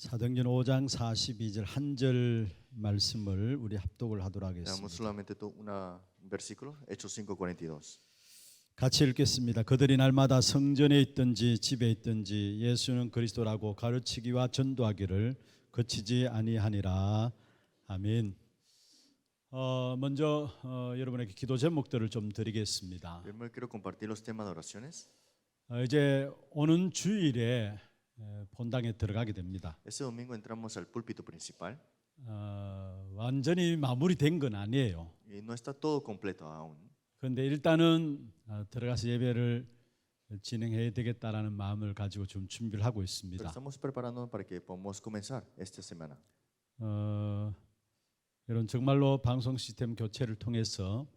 사도행전 5장 42절 한 절 말씀을 우리 합독을 하도록 Leamos 하겠습니다. solamente un versículo, Hechos 5:42. 같이 읽겠습니다. 그들이 날마다 성전에 있든지 집에 있든지 예수는 그리스도라고 가르치기와 전도하기를 그치지 아니하니라. 아멘. 먼저 여러분에게 기도 제목들을 좀 드리겠습니다. Primero quiero compartir los temas de oraciones. 이제 오는 주일에 본당에 들어가게 됩니다. Este domingo entramos al púlpito principal 완전히 마무리된 건 아니에요. y no está todo completo aún. 그런데 일단은 들어가서 예배를 진행해야 되겠다라는 마음을 가지고 좀 준비를 하고 Pero 있습니다. estamos preparándonos para que podamos comenzar esta semana. 여러분 정말로 방송 시스템 교체를 통해서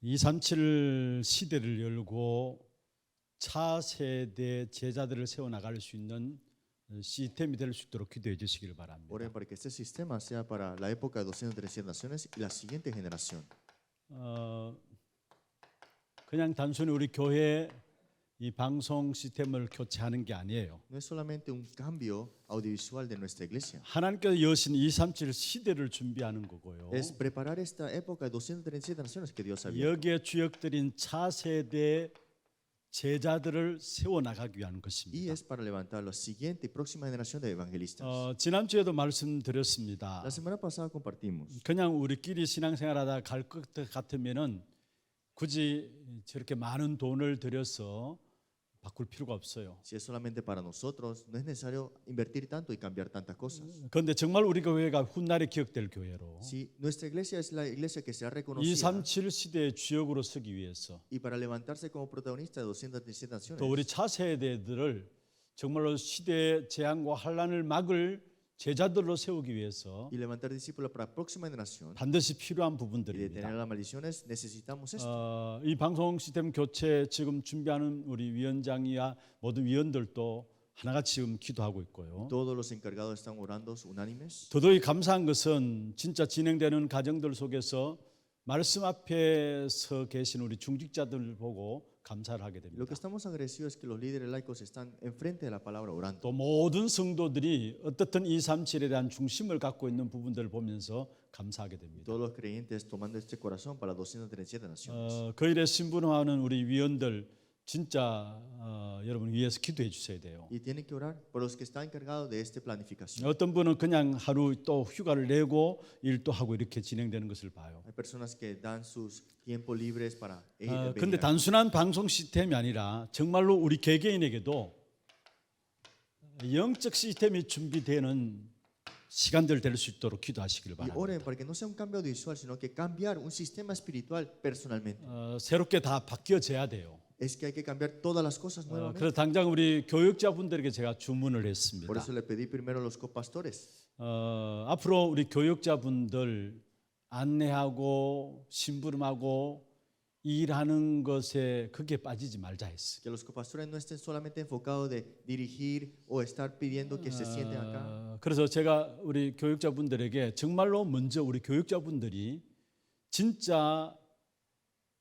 237 시대를 열고 차세대 제자들을 세워나갈 수 있는 시스템이 될 수 있도록 기도해 주시기를 바랍니다. Oren para que este sistema sea para la época de 237 naciones y la siguiente generación. 그냥 단순히 우리 교회 이 방송 시스템을 교체하는 게 아니에요. No es solamente un cambio audiovisual de nuestra iglesia. 하나님께서 여신 237 시대를 준비하는 거고요. Es preparar esta época de 237 naciones que Dios había. 여기에 주역들인 차세대 제자들을 세워나가기 위한 Y 것입니다. es para levantar la siguiente y próxima generación de evangelistas. 지난주에도 말씀드렸습니다. La semana pasada compartimos. 그냥 우리끼리 신앙생활하다 갈 것 같으면은 굳이 저렇게 많은 돈을 들여서 바꿀 필요가 없어요. Si es solamente para nosotros, no es necesario invertir tanto y cambiar tantas cosas. 그런데 정말 우리 교회가 훗날에 기억될 교회로 Si nuestra iglesia es la iglesia que será reconocida 237 시대의 주역으로 서기 위해서 y para levantarse como protagonista de 237 naciones, 또 우리 차세대들을 정말로 시대의 재앙과 환란을 막을 제자들로 세우기 위해서 y levantar discípulos para la próxima generación 반드시 필요한 y 부분들입니다. detener las maldiciones, necesitamos esto. 이 방송 시스템 교체 지금 준비하는 우리 위원장이야 모든 위원들도 하나같이 지금 기도하고 있고요. Todos los encargados están orando unánimes. 더더욱 감사한 것은 진짜 진행되는 과정들 속에서 말씀 앞에 서 계신 우리 중직자들 보고 감사를 하게 Lo 됩니다. que estamos agradecidos es que los líderes laicos están enfrente de la palabra orando. 또 모든 성도들이 어떻든 237에 대한 중심을 갖고 있는 부분들을 보면서 감사하게 됩니다. Todos los creyentes tomando este corazón para 237 naciones. 그 일에 신분화하는 우리 위원들 진짜 여러분 위해서 기도해 주셔야 돼요. Y tienen que orar por los que están encargados de esta planificación. 어떤 분은 그냥 하루 또 휴가를 내고 일도 하고 이렇게 진행되는 것을 봐요. Hay personas que dan sus tiempos libres para 그런데 단순한 방송 시스템이 아니라 정말로 우리 개개인에게도 영적 시스템이 준비되는 시간들 될 수 있도록 기도하시길 y 바랍니다. oren para que no sea un cambio audiovisual, sino que cambiar un sistema espiritual personalmente. 새롭게 다 바뀌어져야 돼요. Es que hay que cambiar todas las cosas nuevamente. 그래서 당장 우리 교육자분들에게 제가 주문을 했습니다. Por eso le pedí primero a los copastores. 앞으로 우리 교육자분들 안내하고 심부름하고 일하는 것에 그게 빠지지 말자 했어요. Que los copastores no estén solamente enfocados de dirigir o estar pidiendo que se sienten acá. 그래서 제가 우리 교육자분들에게 정말로 먼저 우리 교육자분들이 진짜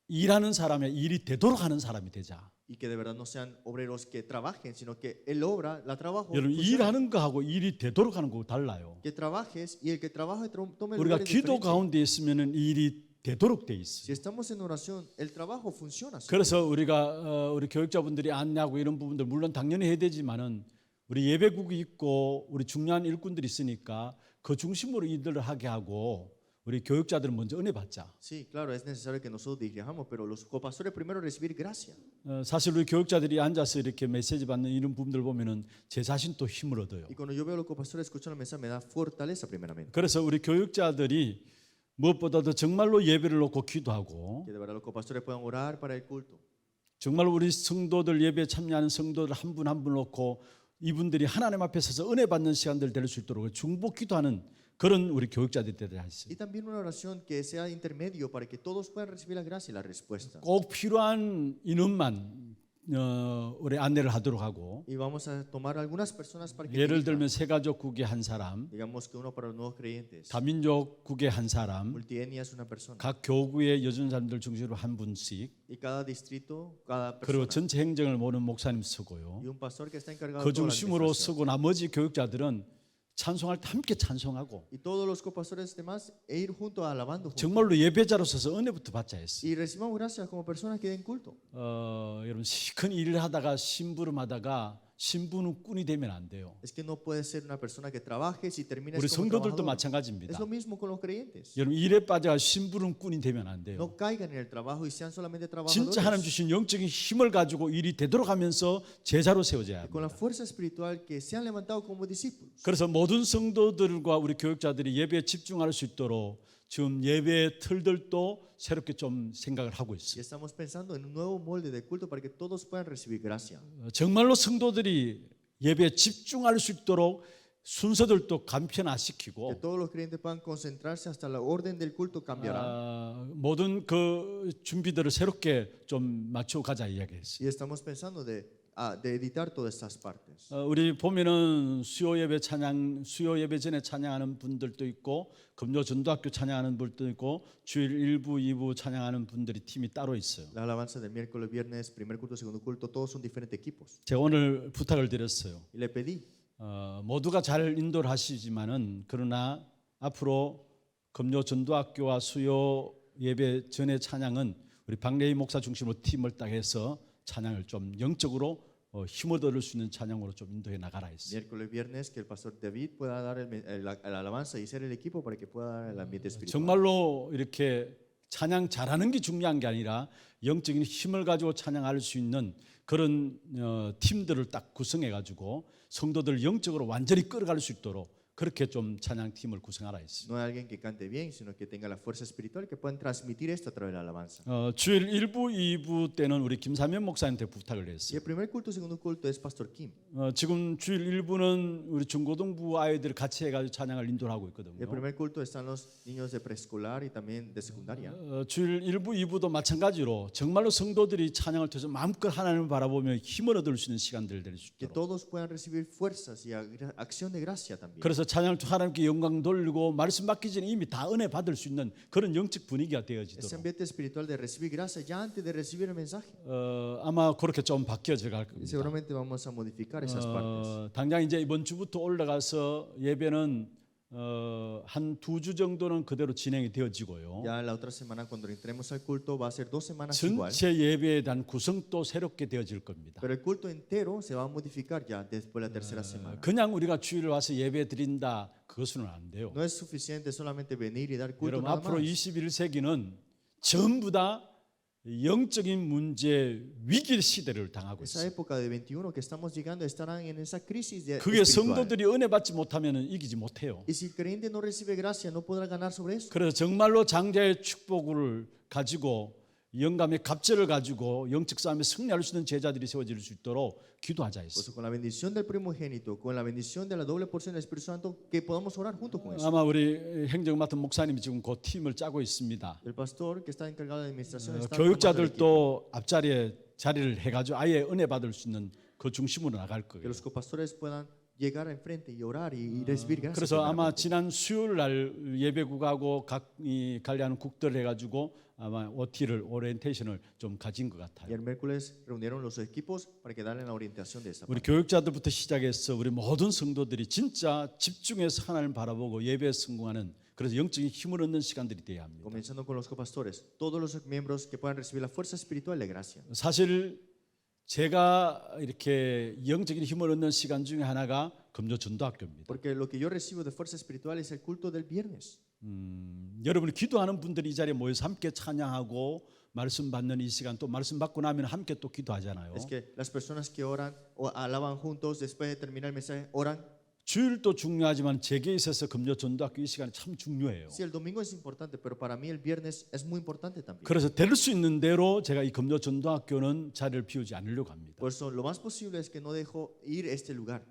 일하는 사람의 일이 되도록 하는 사람이 되자. Y que de verdad no sean obreros que trabajen, sino que el obra, la trabajo. 여러분 funcione. 일하는 거하고 일이 되도록 하는 거 달라요. Que trabajes y el que trabaja tome el 우리가 lugar 기도 diferente. 가운데 있으면은 일이 되도록 돼 Si 있어요. estamos en oración, el trabajo funciona. 그래서 우리가 우리 교육자분들이 안내하고 이런 부분들 물론 당연히 해야 되지만은 우리 예배국이 있고 우리 중요한 일꾼들이 있으니까 그 중심으로 일들을 하게 하고 우리 교육자들은 먼저 은혜 받자. Sí, claro, es necesario que nosotros dirijamos, pero los copastores primero recibir gracia. 사실 우리 교육자들이 앉아서 이렇게 메시지 받는 이런 부분들 보면은 제 자신도 힘을 얻어요. Y cuando yo veo a los copastores escuchando el mensaje, me da fortaleza primeramente. 그래서 우리 교육자들이 무엇보다도 정말로 예배를 놓고 기도하고 Que de verdad los copastores puedan orar para el culto. 정말 우리 성도들 예배에 참여하는 성도들 한 분 한 분 놓고 이분들이 하나님 앞에 서서 은혜 받는 시간들 될 수 있도록 중보 기도하는 그런 우리 교육자들이 되어야 했어요. Y también una oración que sea intermedio para que todos puedan recibir la gracia y la respuesta. 꼭 필요한 인원만 우리 안내를 하도록 하고 Y vamos a tomar algunas personas para que 예를 dirijan. 들면 세가족국의 한 사람, Digamos que uno para los nuevos creyentes. 다민족국의 한 사람, Multietnia es una persona. 각 교구의 여전 사람들 중심으로 한 분씩, Y cada distrito, cada 그리고 persona. 전체 행정을 모는 목사님 쓰고요. Y un pastor que está encargado 그 de toda la 중심으로 administración. 쓰고 나머지 교육자들은 찬송할 때 함께 찬송하고 y todos los copastores demás e ir juntos alabando juntos. 정말로 예배자로서서 은혜부터 받자 했어. Y recibamos gracias como personas que den culto. 여러분 시큰 일을 하다가 심부름하다가 신부는 꾼이 되면 안 돼요. Es que no puede ser una persona que trabaje si termina 우리 como 성도들도 trabajador. 마찬가지입니다. Es lo mismo con los creyentes. 여러분 일에 빠져 신부름 꾼이 되면 안 돼요. No caigan en el trabajo y sean solamente 진짜 하나님 trabajadores. 주신 영적인 힘을 가지고 일이 되도록 하면서 제자로 세워져야 Con la 합니다. fuerza espiritual que se han levantado como discípulos. 그래서 모든 성도들과 우리 교육자들이 예배에 집중할 수 있도록 지금 예배의 틀들도 새롭게 좀 생각을 하고 Y 있어요. estamos pensando en un nuevo molde de culto para que todos puedan recibir gracia. 정말로 성도들이 예배에 집중할 수 있도록 순서들도 간편화시키고 Que todos los creyentes puedan concentrarse hasta la orden del culto cambiará. 모든 그 준비들을 새롭게 좀 맞춰 가자 이야기했어요. Y estamos pensando de editar todas estas partes. 우리 보면은 수요 예배 전에 찬양하는 분들도 있고 금요 전도학교 찬양하는 분들도 있고 주일 1부, 2부 찬양하는 분들이 팀이 따로 있어요. La alabanza del miércoles, viernes, primer culto, segundo culto, todos son diferentes equipos. 제가 오늘 부탁을 드렸어요. Y le pedí 모두가 잘 인도를 하시지만은 그러나 앞으로 금요 전도학교와 수요 예배 전의 찬양은 우리 박래희 목사 중심으로 팀을 딱 해서 찬양을 좀 영적으로 힘을 얻을 수 있는 찬양으로 좀 인도해 나가라 했어요. miércoles, viernes, que el pastor David pueda dar la alabanza y ser el equipo para que pueda dar el ambiente espiritual. 정말로 이렇게 찬양 잘하는 게 중요한 게 아니라 영적인 힘을 가지고 찬양할 수 있는 그런 팀들을 딱 구성해 가지고 성도들 영적으로 완전히 끌어갈 수 있도록 그렇게 좀 찬양 팀을 구성하라 했어요. No es alguien que cante bien, sino que tenga la fuerza espiritual que puedan transmitir esto a través de la alabanza. 주일 1부, 2부 때는 우리 김사면 목사님한테 부탁을 Y 했어요. el primer culto y segundo culto es Pastor Kim. 지금 주일 1부는 우리 중고등부 아이들 같이 해가지고 찬양을 인도를 하고 Y el 있거든요. primer culto están los niños de preescolar y también de secundaria. 주일 1부, 2부도 마찬가지로 정말로 성도들이 찬양을 통해서 마음껏 하나님을 바라보며 힘을 얻을 수 있는 시간들을 될 수 Que 있도록. todos puedan recibir fuerzas y acción de gracia también. 그래서 찬양을 통해 하나님께 영광 돌리고 말씀 받기 전에 이미 다 은혜 받을 수 있는 그런 영적 분위기가 Ese 되어지도록 ambiente espiritual de recibir gracia ya antes de recibir el mensaje. 아마 그렇게 좀 바뀌어져 갈 Y 겁니다. seguramente vamos a modificar esas partes. 당장 이제 이번 주부터 올라가서 예배는 한 2주 정도는 그대로 진행이 되어지고요. Ya la otra semana cuando entremos al culto va a ser 2 semanas igual. 전체 예배에 대한 구성도 새롭게 되어질 겁니다. Pero el culto entero se va a modificar ya después de la tercera semana. 그냥 우리가 주일을 와서 예배 드린다 그것은 안 돼요. No es suficiente solamente venir y dar culto 여러분 nada 앞으로 más. 21세기는 전부 다 영적인 문제 위기 시대를 당하고 Esa 있어요. época de 21 que estamos llegando estarán en esa crisis de 그게 espiritual. 성도들이 은혜 받지 못하면 이기지 못해요. Y si el creyente no recibe gracia, no podrá ganar sobre eso. 그래서 정말로 장자의 축복을 가지고 영감의 갑절을 가지고 영적 싸움에 승리할 수 있는 제자들이 세워질 수 있도록 기도하자 Por 했어요. eso, con la bendición del primogénito, con la bendición de la doble porción del Espíritu Santo, que podamos orar junto con eso. 아마 우리 행정 맡은 목사님이 지금 그 팀을 짜고 있습니다. El pastor que está encargado de administración está 교육자들도 앞자리에 자리를 해가지고 아예 은혜 받을 수 있는 그 중심으로 나갈 que 거예요. los copastores puedan llegar enfrente y orar y recibir gracia. 그래서 아마 primeramente. 지난 수요일 날 예배국하고 각 이 관리하는 국들 해가지고 아마 OT를 오리엔테이션을 좀 가진 것 Y 같아요. el miércoles reunieron los equipos para que darle la orientación de esa 우리 parte. 교육자들부터 시작해서 우리 모든 성도들이 진짜 집중해서 하나님을 바라보고 예배에 성공하는 그래서 영적인 힘을 얻는 시간들이 돼야 합니다. Comenzando con los copastores, todos los miembros que puedan recibir la fuerza espiritual de gracia. 사실 제가 이렇게 영적인 힘을 얻는 시간 중에 하나가 금요 전도학교입니다. Porque lo que yo recibo de fuerza espiritual es el culto del viernes. 여러분이 기도하는 분들이 이 자리에 모여서 함께 찬양하고 말씀 받는 이 시간 또 말씀 받고 나면 함께 또 기도하잖아요. Es que las personas que oran o alaban juntos después de terminar el mensaje oran. 주일도 중요하지만 제게 있어서 금요 전도학교 이 시간이 참 중요해요. Sí, el domingo es importante, pero para mí el viernes es muy importante también. 그래서 될 수 있는 대로 제가 이 금요 전도학교는 자리를 비우지 않으려고 합니다. Por eso lo más posible es que no dejo ir este lugar.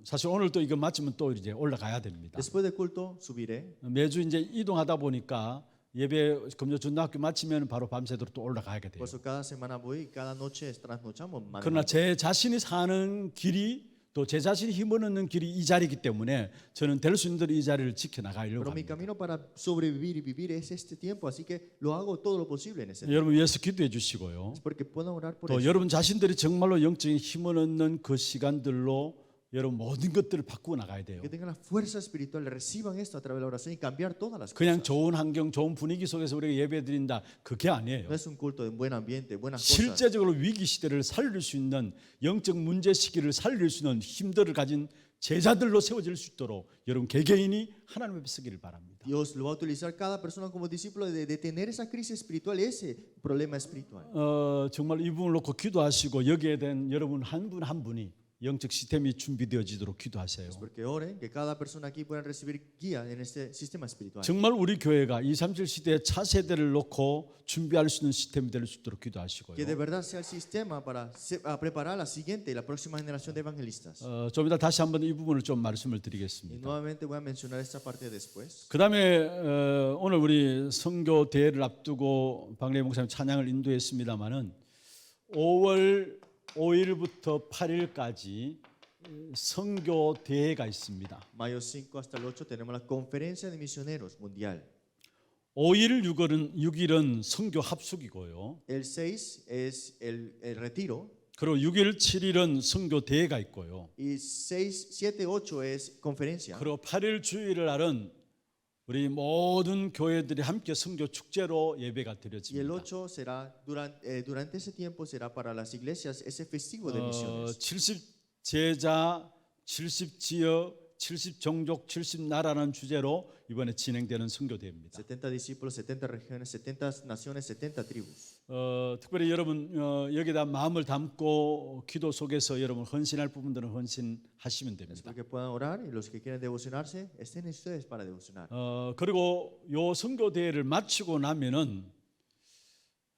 사실 오늘 또 이거 마치면 또 이제 올라가야 됩니다. Después del culto subiré. 매주 이제 이동하다 보니까 예배 금요 전도학교 마치면 바로 밤새도록 또 올라가게 돼요. Por eso cada semana voy y cada noche trasnochamos. 그러나 manejando. 제 자신이 사는 길이 또 제 자신이 힘을 얻는 길이 이 자리이기 때문에 저는 될 수 있는 대로 이 자리를 지켜나가려고 Pero mi 합니다. camino para sobrevivir y vivir es este tiempo, así que lo hago todo lo posible en ese tiempo. 여러분 위해서 기도해 주시고요. Es porque puedan orar por 또 eso. 여러분 자신들이 정말로 영적인 힘을 얻는 그 시간들로 여러분 모든 것들을 바꾸어 나가야 돼요. que tengan la fuerza espiritual, reciban esto a través de la oración y cambiar todas las 그냥 cosas. 좋은 환경, 좋은 분위기 속에서 우리가 예배 드린다. 그게 아니에요. No es un culto de buen ambiente, buenas cosas, 실제적으로 위기 시대를 살릴 수 있는 영적 문제 시기를 살릴 수 있는 힘들을 가진 제자들로 세워질 수 있도록 여러분 개개인이 하나님 앞에 서기를 바랍니다. Dios lo va a utilizar cada persona como discípulo de tener esa crisis espiritual, ese problema espiritual. 정말 이 부분을 놓고 기도하시고 여기에 대한 여러분 한 분 한 분이 영적 시스템이 준비되어지도록 기도하세요. Porque oren que cada persona aquí pueda recibir guía en este sistema espiritual. 정말 우리 교회가 237 시대의 차세대를 놓고 준비할 수 있는 시스템이 될 수 있도록 기도하시고요. Que de verdad sea el sistema para preparar la siguiente y la próxima generación de evangelistas. 좀 이따 다시 한번 이 부분을 좀 말씀을 Y 드리겠습니다. nuevamente voy a mencionar esta parte después. 그 다음에 오늘 우리 선교 대회를 앞두고 박래 목사님 찬양을 인도했습니다마는 5월 5일부터 8일까지 선교 대회가 있습니다. Mayo 5 hasta el 8 tenemos la conferencia de misioneros mundial. 5일, 6일은 선교 합숙이고요. El 6 es el retiro 그리고 6일, 7일은 선교 대회가 있고요. y 6, 7, 8 es conferencia. 그리고 8일 주일을 날은 우리 모든 교회들이 함께 선교 축제로 예배가 Y el 드려집니다. 8 será durante ese tiempo será para las iglesias ese festivo de misiones. 70 제자, 70 지역, 70 종족, 70 나라는 주제로 이번에 진행되는 선교 대회입니다. 70 discípulos, 70 regiones, 70 naciones, 70 tribus. 특별히 여러분 여기다 마음을 담고 기도 속에서 여러분 헌신할 부분들은 헌신하시면 됩니다. Espero que puedan orar y los que quieren devocionarse, estén ustedes para devocionar. 그리고 요 선교 대회를 마치고 나면은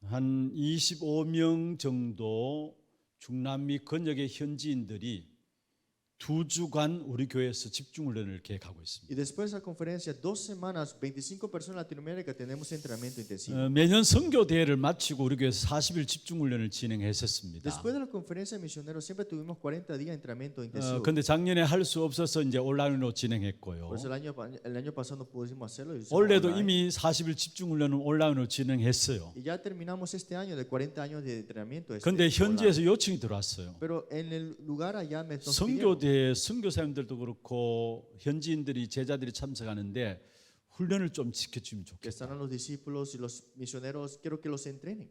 한 25명 정도 중남미 건역의 현지인들이 2주간 우리 교회에서 집중훈련을 계획하고 있습니다. Y después de la conferencia, 2 semanas, 25 personas de Latinoamérica tenemos entrenamiento intensivo. 매년 선교 대회를 마치고 우리 교회에서 40일 집중훈련을 진행했었습니다. Después de la conferencia de misioneros, siempre tuvimos 40 días de entrenamiento intensivo. 근데 작년에 할 수 없어서 이제 온라인으로 진행했고요. Por eso el año pasado no pudimos hacerlo. y hicimos 올해도 online. 이미 40일 집중훈련은 온라인으로 진행했어요. Y ya terminamos este año de 40 años de entrenamiento. 근데 online. 현지에서 요청이 들어왔어요. Pero en el lugar allá me nos 선교 pidieron, 대회 선교사님들도 그렇고 현지인들이 제자들이 참석하는데 훈련을 좀 지켜주면 que 좋겠다. están los discípulos y los misioneros, quiero que los entrenen.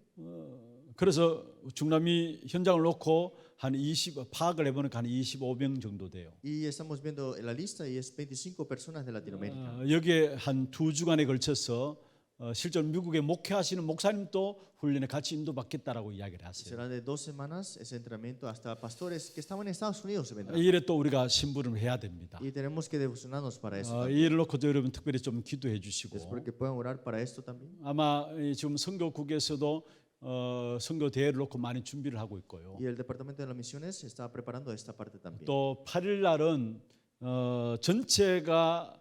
그래서 중남미 현장을 놓고 한 20 파악을 해보니까 한 25명 정도 돼요. Y estamos viendo en la lista y es 25 personas de Latinoamérica. 여기에 한 2주간에 걸쳐서 실제로 미국에 목회하시는 목사님도 훈련에 같이 인도받겠다라고 이야기를 하세요. Será de 2 semanas ese entrenamiento hasta pastores que estaban en Estados Unidos se vendrán. 이 일에 또 우리가 신부를 해야 됩니다. Y tenemos que devocionarnos para eso. 이 일을 놓고도 여러분 특별히 좀 기도해 주시고 Espero que puedan orar para esto también. 아마 지금 선교국에서도 선교 대회를 놓고 많이 준비를 하고 있고요. Y el departamento de las misiones está preparando esta parte también. 또 8일 날은 전체가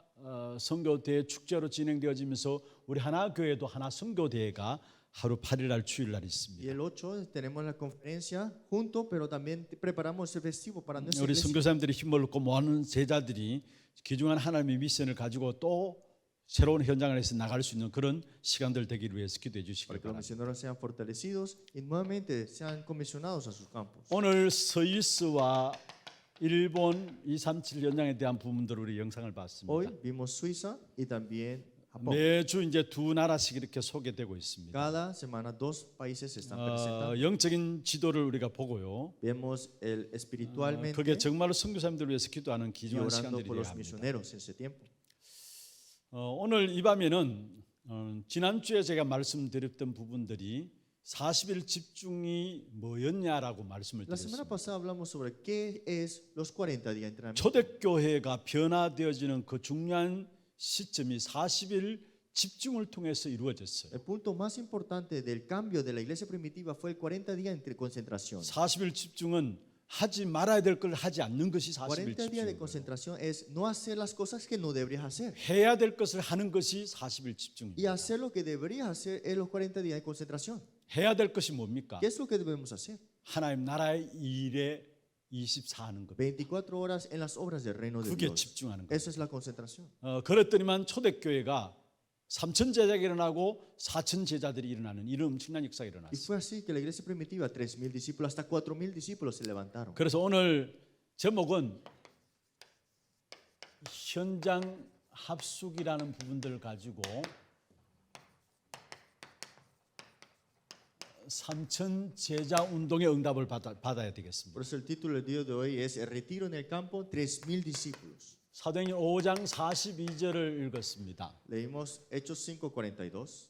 선교 대회 축제로 진행되어지면서 우리 하나 교회도 하나 선교 대회가 하루 8일 날 주일 날 Y 있습니다. el 8 tenemos la conferencia junto, pero también preparamos el festivo para nuestra 우리 iglesia. 선교사님들이 힘을 얻고 모아는 제자들이 귀중한 하나님의 미션을 가지고 또 새로운 현장에서 나갈 수 있는 그런 시간들 되기를 위해서 기도해 주시기 Para que los 바랍니다. misioneros sean fortalecidos y nuevamente sean comisionados a sus campos. 오늘 스위스와 일본 237 현장에 대한 부분들 우리 영상을 봤습니다. Hoy vimos Suiza y también Japón. 매주 이제 두 나라씩 이렇게 소개되고 있습니다. Cada semana 2 países están presentando. 영적인 지도를 우리가 보고요. Vemos el espiritualmente 그게 정말로 선교사님들을 위해서 기도하는 y 귀중한 orando 시간들이 por 되어야 los 합니다. misioneros en ese tiempo. 오늘 이 밤에는 지난주에 제가 말씀드렸던 부분들이 40일 집중이 뭐였냐라고 말씀을 La semana 드렸습니다. pasada hablamos sobre qué es los 40 días de entrenamiento. 초대교회가 변화되어지는 그 중요한 시점이 40일 집중을 통해서 이루어졌어요. El punto más importante del cambio de la iglesia primitiva fue el 40 días entre concentración. 40일 집중은 하지 말아야 될 걸 하지 않는 것이 40일 40 días de 집중이에요. concentración es no hacer las cosas que no deberías hacer. 해야 될 것을 하는 것이 40일 Y 집중입니다. hacer lo que deberías hacer en los 40 días de concentración. 해야 될 것이 뭡니까? ¿Qué es lo que debemos hacer? 하나님 나라의 일에 24하는 것. 24 horas en las obras del reino de 그게 Dios. 집중하는 것. Esa es la concentración. 그랬더니만 초대교회가 3천 제자가 일어나고 4천 제자들이 일어나는 이런 엄청난 역사가 Y 일어났어요. fue así que la iglesia primitiva, 3,000 discípulos, hasta 4,000 discípulos se levantaron. 그래서 오늘 제목은 현장 합숙이라는 부분들을 가지고 삼천 제자 운동의 응답을 받아야 되겠습니다. Por eso el título del día de hoy es El retiro en el campo, 3,000 discípulos. 사도행전 5장 42절을 읽었습니다. Leímos Hechos 5:42.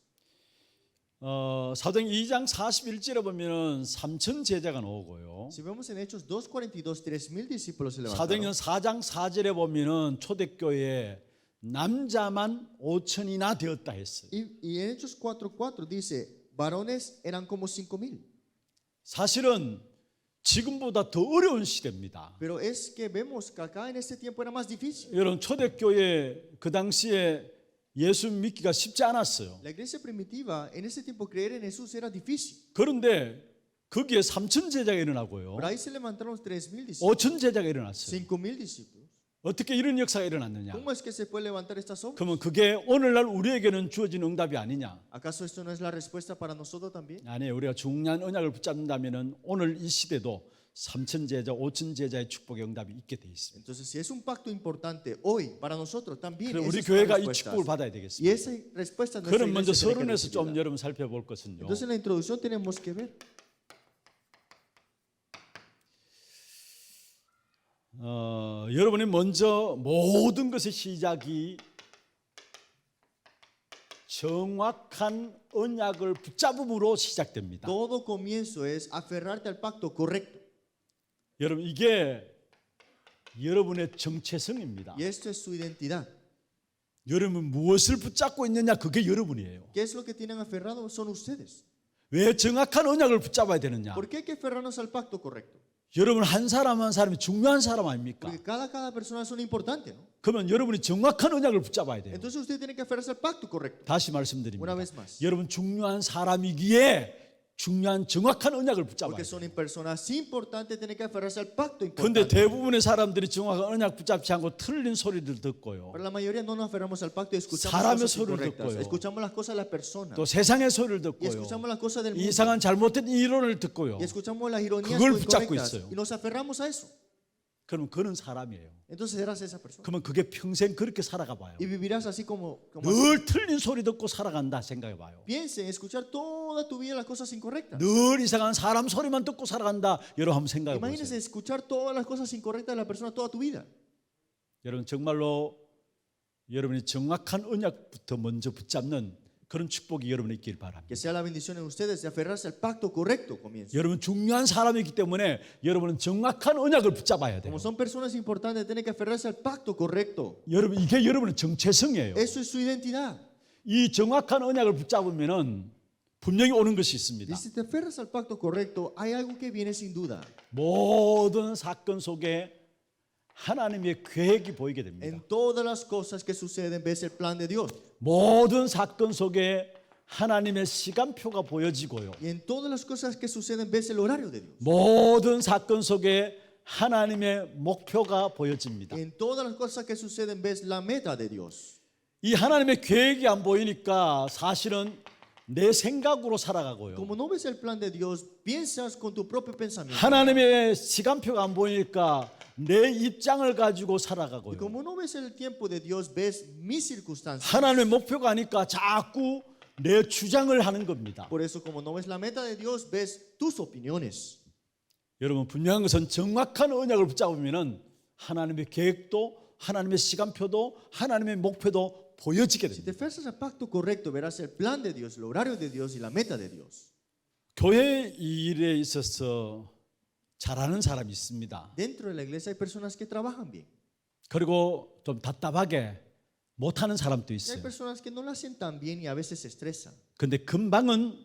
사도행전 2장 41절에 보면은 3천 제자가 나오고요. Si vemos en Hechos 2:42, 3,000 discípulos se 사도행전 levantaron. 4장 4절에 보면은 초대교회에 남자만 5천이나 되었다 했어요. Y en Hechos 4:4 dice, varones eran como 5,000. 사실은 지금보다 더 어려운 시대입니다. Pero es que vemos que acá en este tiempo era más difícil. 여러분 초대교회 그 당시에 예수 믿기가 쉽지 않았어요. La iglesia primitiva, en ese tiempo creer en Jesús era difícil. 그런데 거기에 3천 제자가 일어나고요. Pero ahí se levantaron 3,000 discípulos, 5천 제자가 일어났어요. 5,000 discípulos. 어떻게 이런 역사가 일어났느냐? ¿Cómo es que se puede levantar estas obras? 그러면 그게 오늘날 우리에게는 주어진 응답이 아니냐? ¿Acaso esto no es la respuesta para nosotros también? 아니에요. 우리가 중요한 언약을 붙잡는다면은 오늘 이 시대도 3천 제자, 5천 제자의 축복의 응답이 있게 돼 있습니다. Entonces, si es un pacto importante hoy para nosotros también, 그럼 esa 우리 es una 교회가 이 respuesta. 축복을 받아야 Y 되겠습니다. esa respuesta nuestra 그럼 먼저 iglesia tiene que 서론에서 좀 recibirla. 여러분 살펴볼 것은요. Entonces, en la introducción tenemos que ver 여러분이 먼저 모든 것의 시작이 정확한 언약을 붙잡음으로 시작됩니다. todo comienzo es aferrarte al pacto correcto. 여러분 이게 여러분의 정체성입니다. Y esto es su identidad. 여러분 무엇을 붙잡고 있느냐 그게 여러분이에요. ¿Qué es lo que tienen aferrado? Son ustedes. 왜 정확한 언약을 붙잡아야 되느냐? ¿Por qué hay que aferrarnos al pacto correcto? 여러분 한 사람 한 사람이 중요한 사람 아닙니까? Porque cada persona son importante, ¿no? 그러면 여러분이 정확한 언약을 붙잡아야 돼요. Entonces usted tiene que aferrarse al pacto correcto. 다시 말씀드립니다. Una vez más. 여러분 중요한 사람이기에 중요한 정확한 언약을 붙잡아야 Porque 돼요. son personas importantes, tienen que aferrarse al pacto 그런데 importante. 대부분의 사람들이 정확한 언약 붙잡지 않고 틀린 소리들 듣고요. Pero la mayoría no nos aferramos al pacto y escuchamos 사람의 cosas 소리를 incorrectas. 듣고요. Escuchamos las cosas de las personas. 또 세상의 소리를 Y 듣고요. escuchamos las cosas del mundo. 이상한 잘못된 이론을 듣고요. Y escuchamos las ironías 그걸 붙잡고 incorrectas. 있어요. Y nos aferramos a eso. 그러면 그는 사람이에요. Entonces eras esa persona. 그러면 그게 평생 그렇게 살아가 봐요. Y vivirás así como así. 늘 틀린 소리 듣고 살아간다 생각해 봐요. Piensa en escuchar toda tu vida las cosas incorrectas. 늘 이상한 사람 소리만 듣고 살아간다. 여러분 한번 생각해 Imagínense 보세요. escuchar todas las cosas incorrectas de la persona toda tu vida. 여러분 정말로 여러분이 정확한 언약부터 먼저 붙잡는 그런 축복이 여러분에 있길 바랍니다. Que sea la bendición en ustedes de aferrarse al pacto correcto comienzo. 여러분 중요한 사람이기 때문에 여러분은 정확한 언약을 붙잡아야 돼요. Como son personas importantes, tienen que aferrarse al pacto correcto. 여러분 이게 여러분의 정체성이에요. Eso es su identidad. 이 정확한 언약을 붙잡으면은 분명히 오는 것이 있습니다. Y si te aferras al pacto correcto, hay algo que viene sin duda. 모든 사건 속에 하나님의 계획이 보이게 됩니다. En todas las cosas que suceden ves el plan de Dios. 모든 사건 속에 하나님의 시간표가 보여지고요. Y en todas las cosas que suceden ves el horario de Dios. 모든 사건 속에 하나님의 목표가 보여집니다. En todas las cosas que suceden ves la meta de Dios. 이 하나님의 계획이 안 보이니까 사실은 내 생각으로 살아가고요. Como no ves el plan de Dios, piensas con tu propio pensamiento. 하나님의 시간표가 안 보이니까 내 입장을 가지고 Y 살아가고요. como no ves el tiempo de Dios, ves mis circunstancias. 하나님의 목표가 아니까 자꾸 내 주장을 하는 겁니다. Por eso, como no ves la meta de Dios, ves tus opiniones. 여러분 분명한 것은 정확한 언약을 붙잡으면은 하나님의 계획도 하나님의 시간표도 하나님의 목표도 보여지게 Si te 됩니다. aferras al pacto correcto, verás el plan de Dios, el horario de Dios y la meta de Dios. 교회 일에 있어서 잘하는 사람이 있습니다. Dentro de la iglesia hay personas que trabajan bien. 그리고 좀 답답하게 못하는 사람도 Y hay 있어요. personas que no lo hacen tan bien y a veces se estresan. 근데 금방은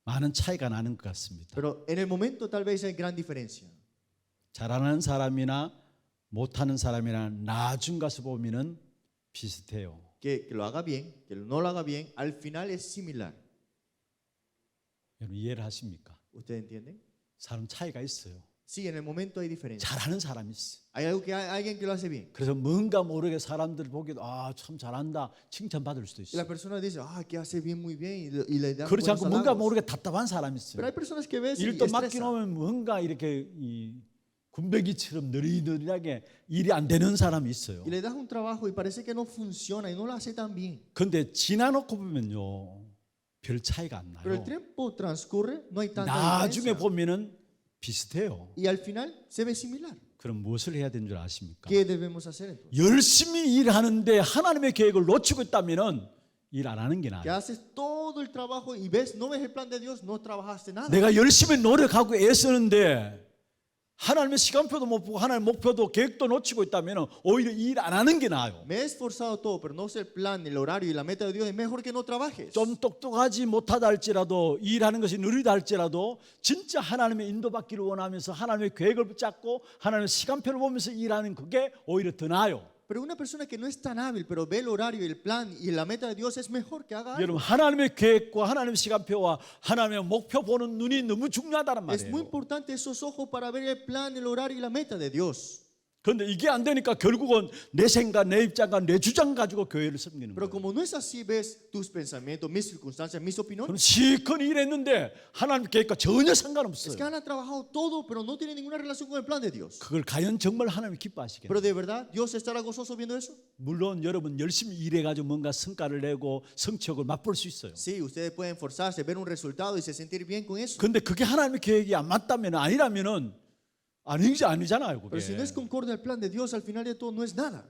많은 차이가 나는 것 같습니다. Pero en el momento tal vez hay gran diferencia. 잘하는 사람이나 못하는 사람이나 나중 가서 보면은 비슷해요. Que lo haga bien, que no lo haga bien, al final es similar. 여러분 이해를 하십니까? ¿Ustedes entienden? 사람 차이가 있어요. Sí, en el momento hay diferencia. 잘하는 사람이 있어요. Hay algo que hay alguien que lo hace bien. 그래서 뭔가 모르게 사람들 보기도 참 잘한다 칭찬받을 수도 Y la 있어요. persona dice, que hace bien muy bien y le dan 그렇지 buenos 않고 뭔가 halagos. 모르게 답답한 사람이 Pero 있어요. hay personas que ves y 일도 맡겨 estresan. 놓으면 뭔가 이렇게 군뱅이처럼 느리느리하게 일이 안 되는 사람이 있어요. Y le das un trabajo y parece que no funciona y no lo hace tan bien. 근데 지나놓고 보면요, 별 차이가 안 Pero el 나요. tiempo transcurre, no hay tanta 나중에 diferencia. 보면은 비슷해요. Y al final se ve similar. 그럼 무엇을 해야 되는 줄 아십니까? ¿Qué debemos hacer entonces? 열심히 일하는데 하나님의 계획을 놓치고 있다면은 일 안 하는 게 Que 나아요. haces todo el trabajo y ves, no ves el plan de Dios, no trabajaste nada. 내가 열심히 노력하고 애쓰는데 하나님의 시간표도 못 보고 하나님의 목표도 계획도 놓치고 있다면 오히려 일 안 하는 게 나아요. Me he esforzado todo, pero no sé el plan, el horario y la meta de Dios. Es mejor que no trabajes. 좀 똑똑하지 못하다 할지라도 일하는 것이 느리다 할지라도 진짜 하나님의 인도받기를 원하면서 하나님의 계획을 붙잡고 하나님의 시간표를 보면서 일하는 그게 오히려 더 나아요. Pero una persona que no es tan hábil, pero ve el horario y el plan y la meta de Dios, es mejor que haga algo. 여러분 하나님의 계획과 하나님의 시간표와 하나님의 목표 보는 눈이 너무 중요하다는 Es muy 말이에요. importante esos ojos para ver el plan, el horario y la meta de Dios. 그런데 이게 안 되니까 결국은 내 생각, 내 입장과 내 주장 가지고 교회를 섬기는 Pero 거예요. como no es así, ves tus pensamientos, mis circunstancias, mis 그럼 opiniones. 시커니 일했는데 하나님의 계획과 전혀 Es que 상관없어요. han trabajado todo, pero no tiene ninguna relación con el plan de Dios. 그걸 과연 정말 하나님이 Pero 기뻐하시겠어요? de verdad, Dios estará gozoso viendo eso. 물론 여러분 열심히 일해가지고 뭔가 성과를 내고 성취욕을 맛볼 수 있어요. Sí, ustedes pueden esforzarse, ver un resultado y se sentir bien con eso. 근데 그게 하나님의 계획이 안 맞다면 아니라면은 아니잖아요. Pero si no 그게 es concorde al plan de Dios, al final de todo no es nada.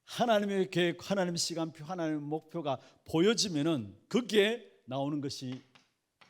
하나님의 계획, 하나님의 시간표, 하나님의 목표가 보여지면은 거기에 나오는 것이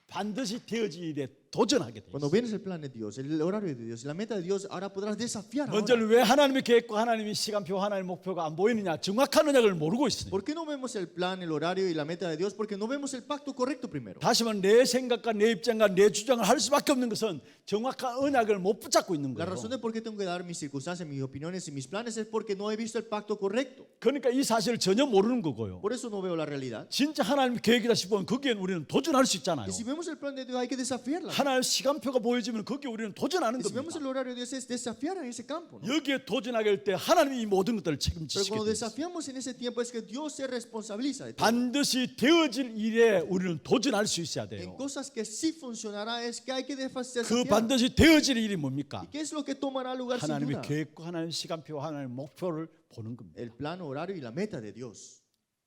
반드시 되어질 일에 도전하게 돼요. Cuando vienes el plan de Dios, el horario de Dios, la meta de Dios, ahora podrás desafiar. 먼저 Ahora. 왜 하나님의 계획과 하나님의 시간표, 하나님의 목표가 안 보이느냐? 정확한 언약을 모르고 있으니까. ¿Por qué no vemos el plan, el horario y la meta de Dios? Porque no vemos el pacto correcto primero. 다시 말하면 내 생각과 내 입장과 내 주장을 할 수밖에 없는 것은 정확한 언약을 못 붙잡고 있는 La 거예요. razón de por qué tengo que dar mis circunstancias, mis opiniones y mis planes es porque no he visto el pacto correcto. 그러니까 이 사실을 전혀 모르는 거고요. Por eso no veo la realidad. 진짜 하나님의 계획이다 싶으면 거기에 우리는 도전할 수 있잖아요. Y si vemos el plan de Dios, hay que desafiarla. 하나님의 시간표가 보여지면 거기에 우리는 도전하는 Y si vemos el 겁니다. horario de Dios, es desafiar en ese campo. ¿No? 여기에 도전하게 할 때 하나님이 이 모든 것들을 Pero 책임지시게 cuando 돼요. desafiamos en ese tiempo, es que Dios se responsabiliza de todo. 반드시 되어질 일에 우리는 도전할 수 있어야 En 돼요. cosas que sí funcionará, es que hay que 그 desafiar. 반드시 되어질 일이 뭡니까? ¿Y qué es lo que tomará lugar sin 하나님의 duda? 계획과 하나님의 시간표, 하나님의 목표를 보는 겁니다. El plan, horario y la meta de Dios.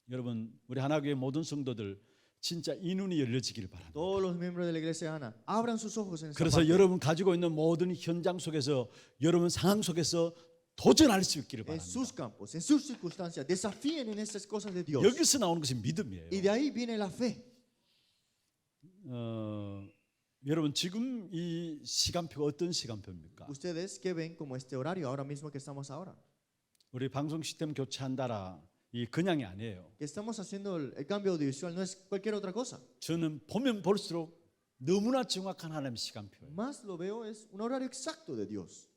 여러분, 우리 하나교회 모든 성도들 진짜 이 눈이 열려지기를 바랍니다. Todos los miembros de la iglesia Ana, abran sus ojos en esta 그래서 parte. 여러분 가지고 있는 모든 현장 속에서 여러분 상황 속에서 도전할 수 있기를 En 바랍니다. sus campos, en sus circunstancias, desafíen en estas cosas de Dios. 여기서 나오는 것이 믿음이에요. Y de ahí viene la fe. 여러분 지금 이 시간표가 어떤 시간표입니까? Ustedes que ven como este horario ahora mismo que estamos ahora, 우리 방송 시스템 교체한다라 이 그냥이 아니에요. que estamos haciendo el cambio audiovisual, no es cualquier otra cosa. 저는 보면 볼수록 너무나 정확한 하나님의 시간표예요. Más lo veo es un horario exacto de Dios.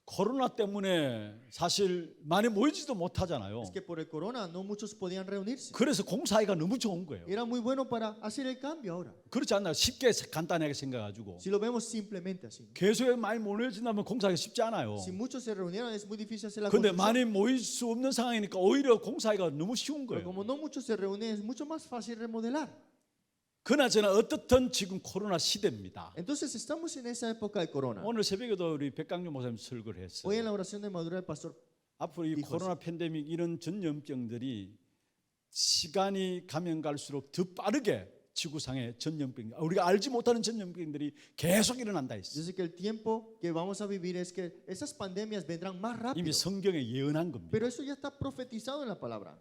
코로나 때문에 사실 많이 모이지도 못하잖아요. Es que por el corona no muchos podían reunirse. 그래서 공사하기가 너무 좋은 거예요. Era muy bueno para hacer el cambio ahora. 그렇지 않나요? 쉽게 간단하게 생각가지고 Si lo vemos simplemente así. 계속 많이 모여진다면 공사하기 쉽지 않아요. Si muchos se reunieron es muy difícil hacer la 근데 construcción. 많이 모일 수 없는 상황이니까 오히려 공사하기가 너무 쉬운 Pero 거예요. como no muchos se reúnen es mucho más fácil remodelar. 그나저나 어떻든 지금 코로나 시대입니다. Entonces estamos en esa época de corona. 오늘 새벽에도 우리 백강용 목사님 설교를 Hoy en 했어요. la oración de madura el pastor 앞으로 이 dijo 코로나 팬데믹 이런 전염병들이 시간이 가면 갈수록 더 빠르게 지구상의 전염병, 우리가 알지 못하는 전염병들이 계속 일어난다 Yo 했어요. sé que el tiempo que vamos a vivir es que esas pandemias vendrán más 이미 rápido. 성경에 예언한 겁니다. Pero eso ya está profetizado en la palabra.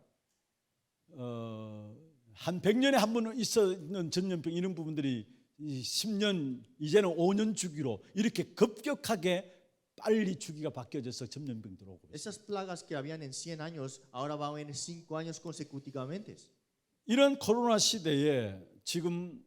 한 100년에 한 번 있었는 전염병 이런 부분들이 이 10년 이제는 5년 주기로 이렇게 급격하게 빨리 주기가 바뀌어져서 전염병 들어오고 있어요. Esas plagas que habían en 100 años ahora van en 5 años consecutivamente. 이런 코로나 시대에 지금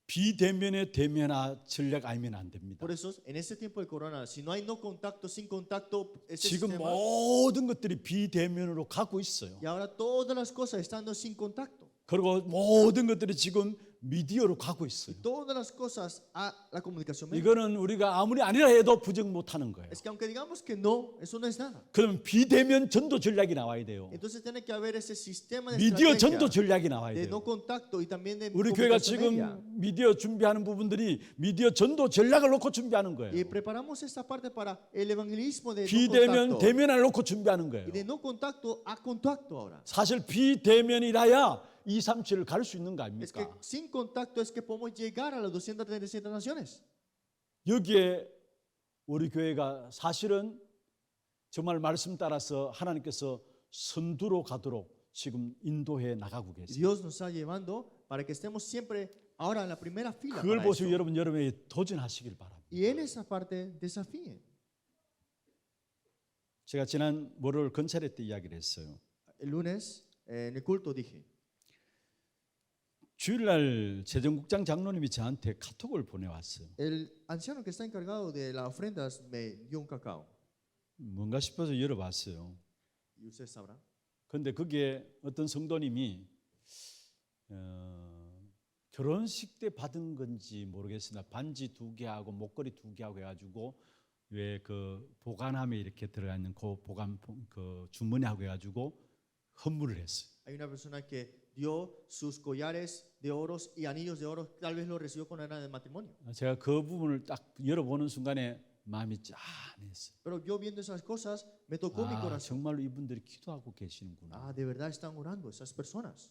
비대면의 대면화 전략 알면 안 됩니다. Por eso, en este tiempo de corona, si no hay no contacto, sin contacto, ese 지금 sistema, 모든 것들이 비대면으로 가고 있어요. y ahora todas las cosas estando sin contacto. 그리고 모든 것들이 지금 미디어로 가고 있어요. Todas las cosas a la comunicación médica. 이거는 우리가 아무리 아니라 해도 부정 못하는 거예요. Es que aunque digamos que no, eso no es nada. 그럼 비대면 전도 전략이 나와야 돼요. Entonces tiene que haber ese sistema de 미디어 estrategia 전도 전략이 나와야 de 돼요. no contacto y también de 우리 교회가 comunicación media. 지금 미디어 준비하는 부분들이 미디어 전도 전략을 놓고 준비하는 Y 거예요. preparamos esta parte para el evangelismo de no 비대면 contacto 대면을 놓고 준비하는 y 거예요. de no contacto a contacto ahora. 사실 비대면이라야 237을 갈 수 있는 거 Es que 아닙니까? sin contacto es que podemos llegar a las 237 naciones. 여기에 우리 교회가 사실은 정말 말씀 따라서 하나님께서 선두로 가도록 지금 인도해 나가고 계세요. Dios nos está llevando para que estemos siempre ahora en la primera fila. 그걸 para 보시고 eso. 여러분이 도전하시길 바랍니다. Y en esa parte desafíen. 제가 지난 월요일 건설회 때 이야기를 했어요. El lunes en el culto dije, 주일날 재정국장 장로님이 저한테 카톡을 보내왔어요. el anciano que está encargado de las ofrendas me dio un cacao. 뭔가 싶어서 열어봤어요. Y usted sabrá. 근데 그게 어떤 성도님이 결혼식 때 받은 건지 모르겠으나 반지 2개 하고 목걸이 2개 하고 해가지고 왜 그 보관함에 이렇게 들어가 있는 그 보관 그 주머니하고 해가지고 헌물을 했어요. Hay una persona que dio sus collares de oros y anillos de oro, tal vez lo recibió cuando era de matrimonio. 제가 그 부분을 딱 열어보는 순간에 마음이 짠했어요. Pero yo viendo esas cosas me tocó mi 아, corazón. 정말로 이분들이 기도하고 계시는구나. Ah, de verdad están orando esas personas.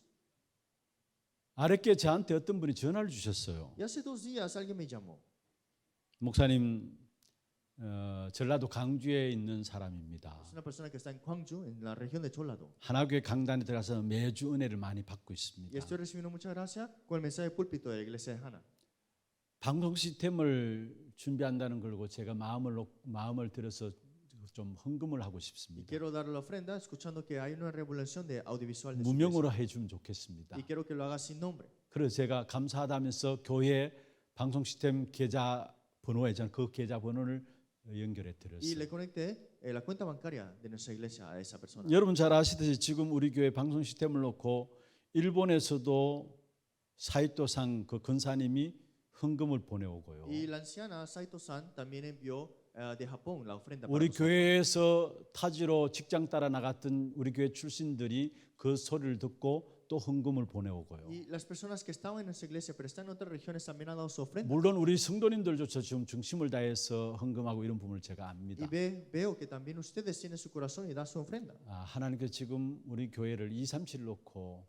아랫게 저한테 어떤 분이 전화를 주셨어요. Y hace 2 días alguien me llamó. 목사님, 전라도 강주에 있는 사람입니다. Es una persona que está en Gwangju, en la región de Cholado. 하나교회 강단에 들어가서 매주 은혜를 많이 받고 Y 있습니다. estoy recibiendo mucha gracia con el mensaje de púlpito de la iglesia de Hana. 방송 시스템을 준비한다는 걸고 제가 마음을 들어서 좀 헌금을 하고 Y 싶습니다. quiero dar la ofrenda escuchando que hay una revolución de audiovisual de su iglesia. 무명으로 해주면 좋겠습니다. Y quiero que lo haga sin nombre. 그래서 제가 감사하다면서 교회 방송 시스템 계좌 번호에 저는 그 계좌 번호를 연결해 Y 드렸어요. le conecté la cuenta bancaria de nuestra iglesia a esa persona. 여러분 잘 아시듯이 지금 우리 교회 방송 시스템을 놓고 일본에서도 사이토상 그 근사님이 헌금을 보내오고요. Y la anciana Saito-san también envió de Japón la ofrenda para 우리 nosotros. 교회에서 타지로 직장 따라 나갔던 우리 교회 출신들이 그 소리를 듣고 또 헌금을 보내오고요. Y las personas que estaban en nuestra iglesia pero están en otras regiones también han dado su ofrenda. 물론 우리 성도님들조차 지금 중심을 다해서 헌금하고 이런 부분을 제가 압니다. Y veo que también ustedes tienen su corazón y dan su ofrenda. 하나님께서 지금 우리 교회를 237 놓고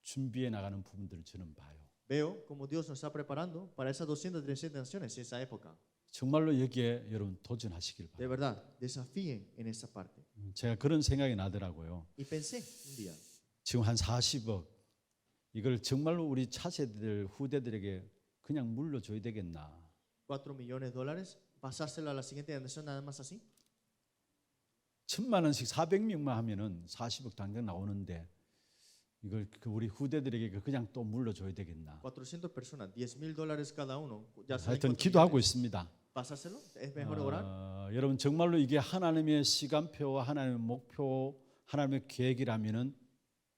준비해 나가는 부분들을 저는 봐요. Veo como Dios nos está preparando para esas 237 naciones en esa época. 정말로 여기에 여러분 도전하시길 De 바랍니다. verdad, desafíen en esa parte. 제가 그런 생각이 나더라고요. Y pensé un día, 지금 한 40억 이걸 정말로 우리 차세대들 후대들에게 그냥 물려줘야 되겠나. 4 millones de dólares, pasárselo a la siguiente generación nada más así. 1,000만 원씩 400명만 하면은 40억 당장 나오는데 이걸 우리 후대들에게 그냥 또 물려줘야 되겠나. 400 personas, 10,000 dólares cada uno. Ya salen 하여튼 4 기도하고 millones. 있습니다. Pasárselo, es mejor orar. 여러분 정말로 이게 하나님의 시간표와 하나님의 목표, 하나님의 계획이라면은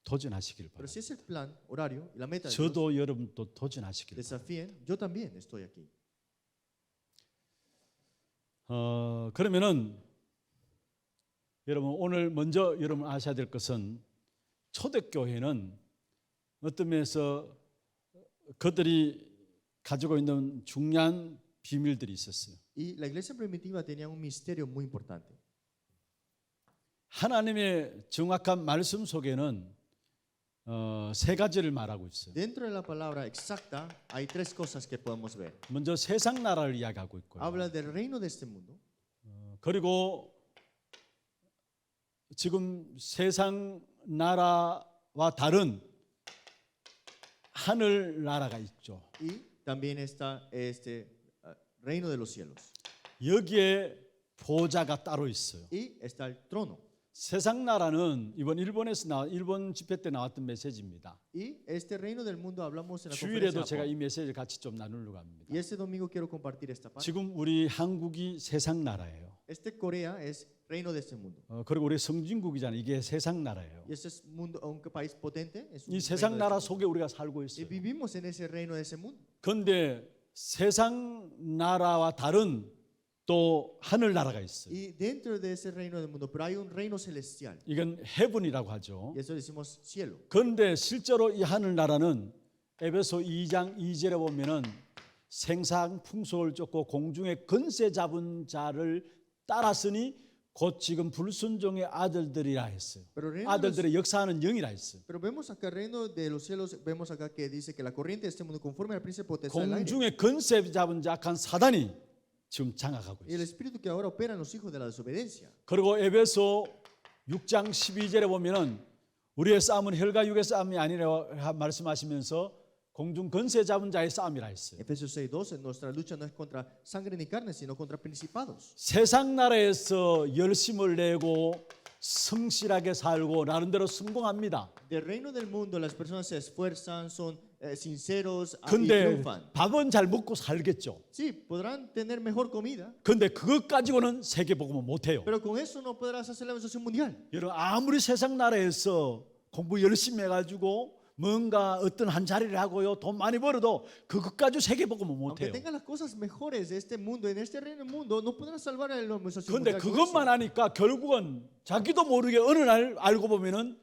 도전하시길 Pero 바랍니다. si es el plan, horario y la meta de Dios, 저도 여러분도 도전하시길 바랍니다. desafíen, yo también estoy aquí. 그러면은 여러분 오늘 먼저 여러분 아셔야 될 것은 초대교회는 어떤 면에서 그들이 가지고 있는 중요한 비밀들이 있었어요. Y la iglesia primitiva tenía un misterio muy importante. 하나님의 정확한 말씀 속에는 3가지를 말하고 있어요. Dentro de la palabra exacta hay 3 cosas que podemos ver. 먼저 세상 나라를 이야기하고 있고요. Habla del reino de este mundo. 그리고 지금 세상 나라와 다른 하늘 나라가 있죠. Y también está este reino de los cielos. 여기에 보좌가 따로 있어요. Y está el trono. 세상 나라는 이번 일본 집회 때 나왔던 메시지입니다. Y este reino del mundo hablamos en la 주일에도 conferencia. 제가 이 메시지를 같이 좀 나누려고 합니다. Y este domingo quiero compartir esta parte. 지금 우리 한국이 세상 나라예요. Este Corea es reino de este mundo. 그리고 우리 성진국이잖아요. 이게 세상 나라예요. Y este es mundo, un país potente. Es un 이 reino 세상 de 나라 este mundo. 속에 우리가 살고 Y 있어요. vivimos en ese reino de ese mundo. 그런데 세상 나라와 다른 또 하늘 나라가 있어요. Y dentro de ese reino del mundo, pero hay un reino celestial. 이건 헤븐이라고 하죠. Y eso decimos cielo. 그런데 실제로 이 하늘 나라는 에베소 2장 2절에 보면은 생상 풍속을 쫓고 공중의 권세 잡은 자를 따랐으니 곧 지금 불순종의 아들들이라 했어요. Pero el reino de los- 아들들의 역사하는 영이라 했어요. Pero vemos acá el reino de los cielos, vemos acá que dice que la corriente de este mundo conforme al príncipe potestad del aire. 공중의 권세 잡은 자 악한 사단이 지금 장악하고 Y el 있어요. espíritu que ahora opera en los hijos de la desobediencia. 그리고 에베소 6장 12절에 보면은 우리의 싸움은 혈과 육의 싸움이 아니라 말씀하시면서 공중 권세 잡은 자의 싸움이라 했어요. Efesios 6:12, nuestra lucha no es contra sangre ni carne, sino contra principados. 세상 나라에서 열심을 내고 성실하게 살고 나름대로 성공합니다. Del reino del mundo las personas se esfuerzan, son sinceros y 근데 triunfan. 밥은 잘 먹고 살겠죠. Sí, podrán tener mejor comida, 근데 그것 가지고는 세계 복음은 못 해요. pero con eso no podrás hacer la evangelización mundial. 여러분 아무리 세상 나라에서 공부 열심히 해 가지고 뭔가 어떤 한 자리를 하고요. 돈 많이 벌어도 그것 가지고 세계 복음은 못 Aunque 해요. tengas las cosas mejores de este mundo, en este reino del mundo, no podrás salvar la evangelización 근데 mundial. con 그것만 eso. 하니까 결국은 자기도 모르게 어느 날 알고 보면은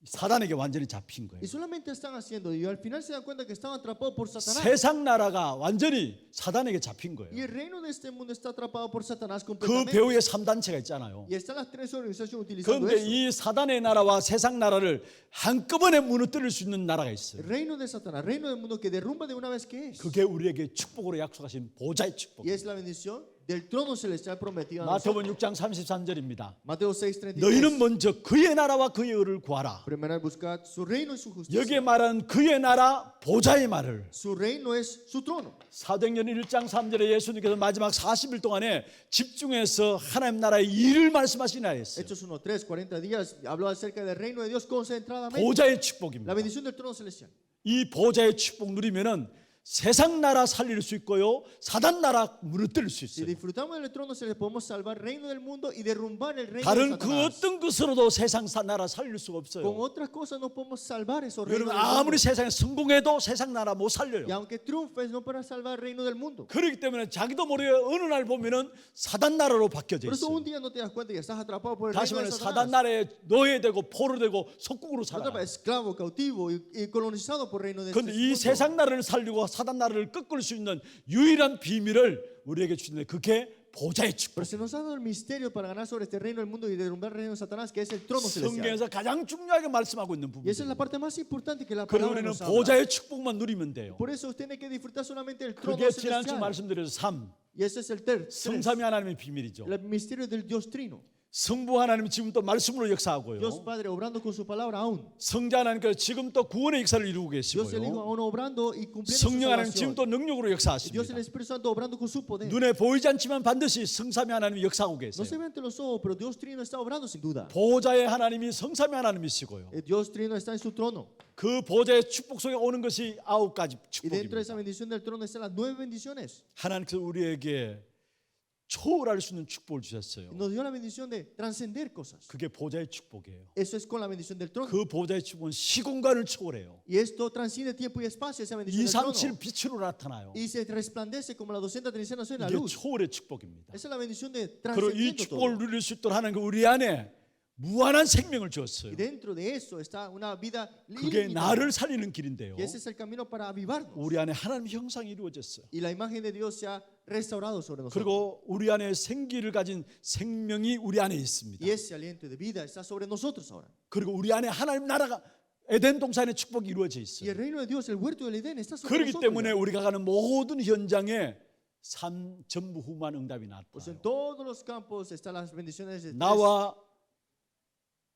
사단에게 완전히 잡힌 거예요. Y solamente están haciendo, y al final se dan cuenta que estaban atrapados por Satanás. 세상 나라가 완전히 사단에게 잡힌 Y 거예요. el reino de este mundo está atrapado por Satanás 그 completamente. 배후에 3단체가 있잖아요. Y están las tres organizaciones utilizando 그런데 eso. 이 사단의 나라와 세상 나라를 한꺼번에 무너뜨릴 수 있는 나라가 있어요. El reino de Satanás, reino del mundo que derrumba de una vez que es. 그게 우리에게 축복으로 약속하신 보좌의 축복. Y es la bendición del trono celestial prometido a 마태복음 nosotros. 6장 33절입니다. Mateo 6:33. 너희는 먼저 그의 나라와 그의 의를 구하라. Primero buscad su reino y su justicia. 여기에 말한 그의 나라 보좌의 말을 Su reino es su trono. 사도행전 1장 3절에 예수님께서 마지막 40일 동안에 집중해서 하나님 나라의 일을 말씀하시나 했어요. Hechos 1:3, 40 días habló acerca del reino de Dios concentradamente. 보좌의 La 축복입니다. bendición del trono celestial. 이 보좌의 축복 누리면은 세상 나라 살릴 수 있고요, 사단 나라 무너뜨릴 수 Si 있어요. disfrutamos del trono celestial podemos salvar el reino del mundo y derrumbar el reino de 다른 그 Satanás. 어떤 것으로도 세상 나라 살릴 수가 Con 없어요. otras cosas no podemos salvar esos reinos 여러분 del mundo. 아무리 세상에 성공해도 세상 나라 못 살려요. Y aunque triunfes no podrás salvar el reino del mundo. 그렇기 때문에 자기도 모르게 어느 날 보면은 사단 나라로 바뀌어져 Por eso un 있어요. día no te das cuenta y estás atrapado por el 다시 reino de 말해 사단 Satanás. 나라에 노예되고 포로되고 속국으로 Otra 살아. vez, esclavo, cautivo y colonizado por el reino de 그런데 este 이 mundo. 세상 나라를 살리고 사단 나라를 꺾을 수 있는 유일한 비밀을 우리에게 주는데 그게 보좌의 축복. Pero se nos ha dado el misterio para ganar sobre este reino del mundo y derrumbar el reino de Satanás, que es el trono celestial. 성경에서 가장 중요하게 말씀하고 있는 Y esa es la 부분이에요. parte más importante que la 그래서 palabra 우리는 nos habla. 보좌의 축복만 누리면 돼요. Por eso usted tiene que disfrutar solamente el trono 그게 지난주 celestial. 말씀드린 3, Y ese es el tercer, 성삼위 하나님의 비밀이죠. el misterio del Dios Trino. 성부 하나님은 지금 또 말씀으로 역사하고요. Dios Padre obrando con su palabra aún. 성자 하나님께서 지금 또 구원의 역사를 이루고 Dios el Hijo 계시고요. aún obrando y cumpliendo su 성령 하나님 지금 salvación. 또 능력으로 Y Dios 역사하십니다. el Espíritu Santo obrando con su poder. 눈에 보이지 않지만 반드시 성삼위 하나님이 역사하고 No se 계세요. ve ante los ojos, pero Dios Trino está obrando sin duda. 보좌의 하나님이 성삼위 하나님이시고요. Dios Trino está en su trono. 그 보좌의 축복 속에 오는 것이 9가지 Y dentro de esa 축복입니다. bendición del trono están las 9 bendiciones. 하나님께서 우리에게 초월할 수 있는 축복을 Y 주셨어요. nos dio la bendición de trascender cosas. 그게 보좌의 축복이에요. Eso es con la bendición del trono. 그 보좌의 축복은 시공간을 초월해요. Y esto transciende tiempo y espacio, esa bendición del 237 trono. 빛으로 나타나요. Y se resplandece como la 236 en la 이게 luz. 초월의 축복입니다. Esa es la bendición de 그리고 이 trascendiendo 축복을 todo. 누릴 수 있도록 하는 그 우리 안에 무한한 생명을 Y 주었어요. dentro de eso está una vida 그게 ilimitada. 나를 살리는 길인데요. Y ese es el camino para avivarnos. 우리 안에 하나님 형상이 이루어졌어요. Y la imagen de Dios se ha restaurado sobre nosotros. 그리고 우리 안에 생기를 가진 생명이 우리 안에 있습니다. Y ese aliento de vida está sobre nosotros ahora. 그리고 우리 안에 하나님 나라가 에덴 동산의 축복이 이루어져 Y 있어요. el reino de Dios, el huerto del Edén, está sobre 그렇기 nosotros. 때문에 우리가 가는 모든 현장에 삶 전부 후만 응답이 Pues en 나타나요. todos los campos están las bendiciones de 나와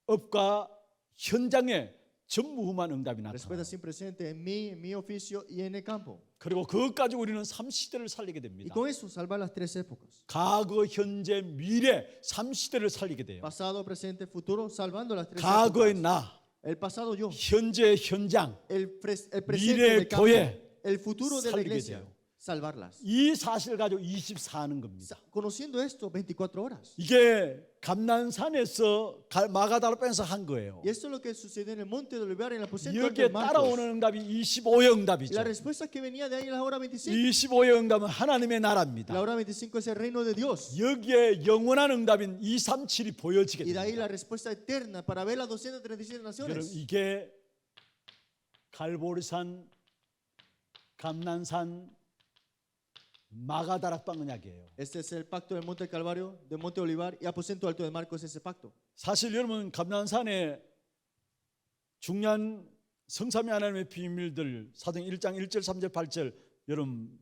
업과 현장에 전무후무한 응답이 Respuesta 나타나요. siempre presente en mi oficio y en el campo. 그리고 그것 가지고 우리는 3시대를 살리게 Y 됩니다. con eso salvar las tres épocas. 과거, 현재, 미래 3시대를 살리게 돼요. Pasado, presente, futuro, salvando las tres 과거의 épocas. 나, El pasado yo, 현재의 현장, el presente 미래의 del campo, 교회 el futuro de la 살리게 iglesia. 돼요. Salvarlas. 이 사실을 가지고 24하는 겁니다. Conociendo esto 24 horas. 이게 감난산에서 마가다락방에서 한 거예요. Y esto es lo que sucedió en el monte de Olivar en el aposento alto de 여기에 Marcos. 따라오는 응답이 25의 Y 응답이죠. la respuesta que venía de ahí en la hora 25. 25의 응답은 하나님의 나라입니다. La hora 25 es el reino de Dios. 여기에 영원한 응답인 237이 보여지게 Y de ahí 됩니다. la respuesta eterna para ver las 237 여러분, naciones. 이게 갈보리산, 감난산, 마가다락방 언약이에요. Este es el pacto del monte del Calvario, del monte Olivar y aposento alto de Marcos es ese pacto. 사실 여러분 감난산에 중요한 성삼위 하나님의 비밀들 사도행 1장 1절 3절 8절 여러분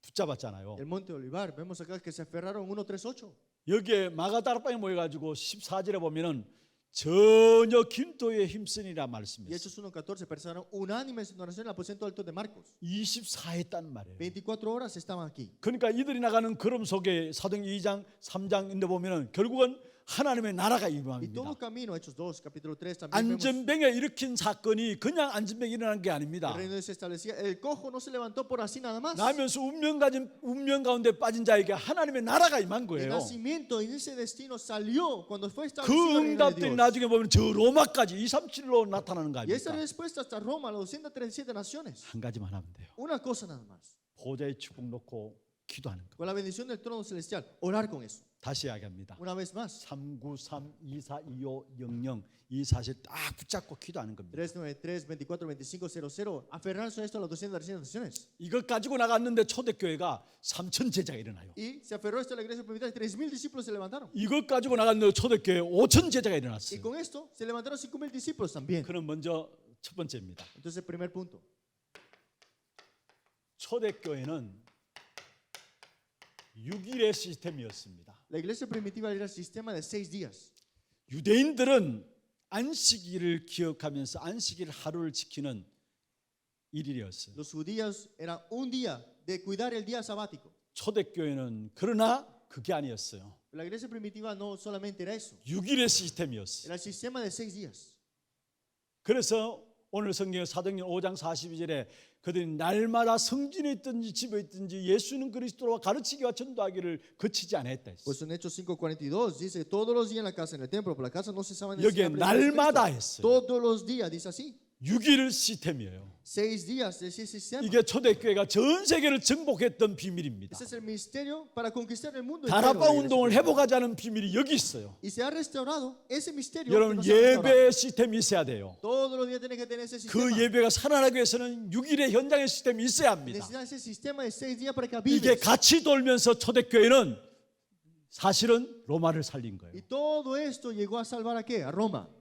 붙잡았잖아요. El monte Olivar, vemos acá que se aferraron 1, 3, 8. 여기에 마가다락방에 모여가지고 14절에 보면은 전혀 긴토에 힘쓰니라 Y 말씀이었어요. Hechos 1:14 pensaron unánimes en oración en el aposento alto de Marcos. 24했단 말이에요. 24 horas estaban aquí. 그러니까 이들이 나가는 걸음 속에 사도행 2장 3장인데 보면은 결국은 하나님의 나라가 Y 임합니다. todo camino, Hechos 2, capítulo 3, también vemos 안전병에 일으킨 사건이 그냥 안전병이 일어난 게 아닙니다. el reino se establecía. El cojo no se levantó por así nada más. 나면서 운명 가운데 빠진 자에게 하나님의 나라가 임한 El 거예요. nacimiento y ese destino salió cuando fue 그 establecido el reino de 응답들이 Dios. 나중에 보면 저 로마까지 237로 나타나는 거 Y esa 아닙니까? respuesta hasta Roma, las 237 naciones. 한 가지만 하면 돼요. Una cosa nada más. 보좌의 축복 놓고 기도하는 거. Con la bendición del trono celestial, orar con eso. 다시 이야기합니다. Una vez más. 393 24 25 00 이 사실 딱 붙잡고 기도하는 겁니다. 393, 24, 25, 00. Aferrarse a esto a las 237 naciones. 이것 가지고 나갔는데 초대교회가 3천 제자가 일어나요. Y se aferró esto a la iglesia primitiva. 3,000 discípulos se levantaron. 이것 가지고 나갔는데 초대교회 5천 제자가 Y 일어났어요. con esto se levantaron 5,000 discípulos también. 그럼 먼저 첫 번째입니다. Entonces, primer punto. 초대교회는 6일의 시스템이었습니다. La iglesia primitiva era el sistema de 6 días. 유대인들은 안식일을 기억하면서 안식일 하루를 지키는 일일이었어요. Los judíos era un día de cuidar el día sabático. 초대교회는 그러나 그게 아니었어요. La iglesia primitiva no solamente era eso. 6일의 시스템이었어요. Era el sistema de 6 días. 그래서 오늘 성경 사도행전 5장 42절에 그들이 날마다 성전에 있든지 집에 있든지 예수는 그리스도로 가르치기와 전도하기를 거치지 않았다 했어요. Pues en Hechos 5:42 dice todos los días en la casa, en el templo, por la casa no cesaban de 여기에 enseñar 날마다 Cristo. 했어요. Todos los días, dice así. 6일 시스템이에요. 6 días de ese sistema. 이게 초대교회가 전 세계를 정복했던 비밀입니다. Ese es el misterio para conquistar el mundo. 다락방 entero. 운동을 회복하자는 비밀이 여기 있어요. Y se ha restaurado ese misterio. que 여러분 nos ha restaurado. 예배 시스템이 있어야 돼요. Todos los días tiene que tener ese 그 sistema. 예배가 살아나기 위해서는 6일의 현장의 시스템이 있어야 합니다. Necesita ese sistema de 6 días para que 이게 vives. 같이 돌면서 초대교회는 사실은 로마를 살린 거예요. Y todo esto llegó a salvar a qué? A Roma.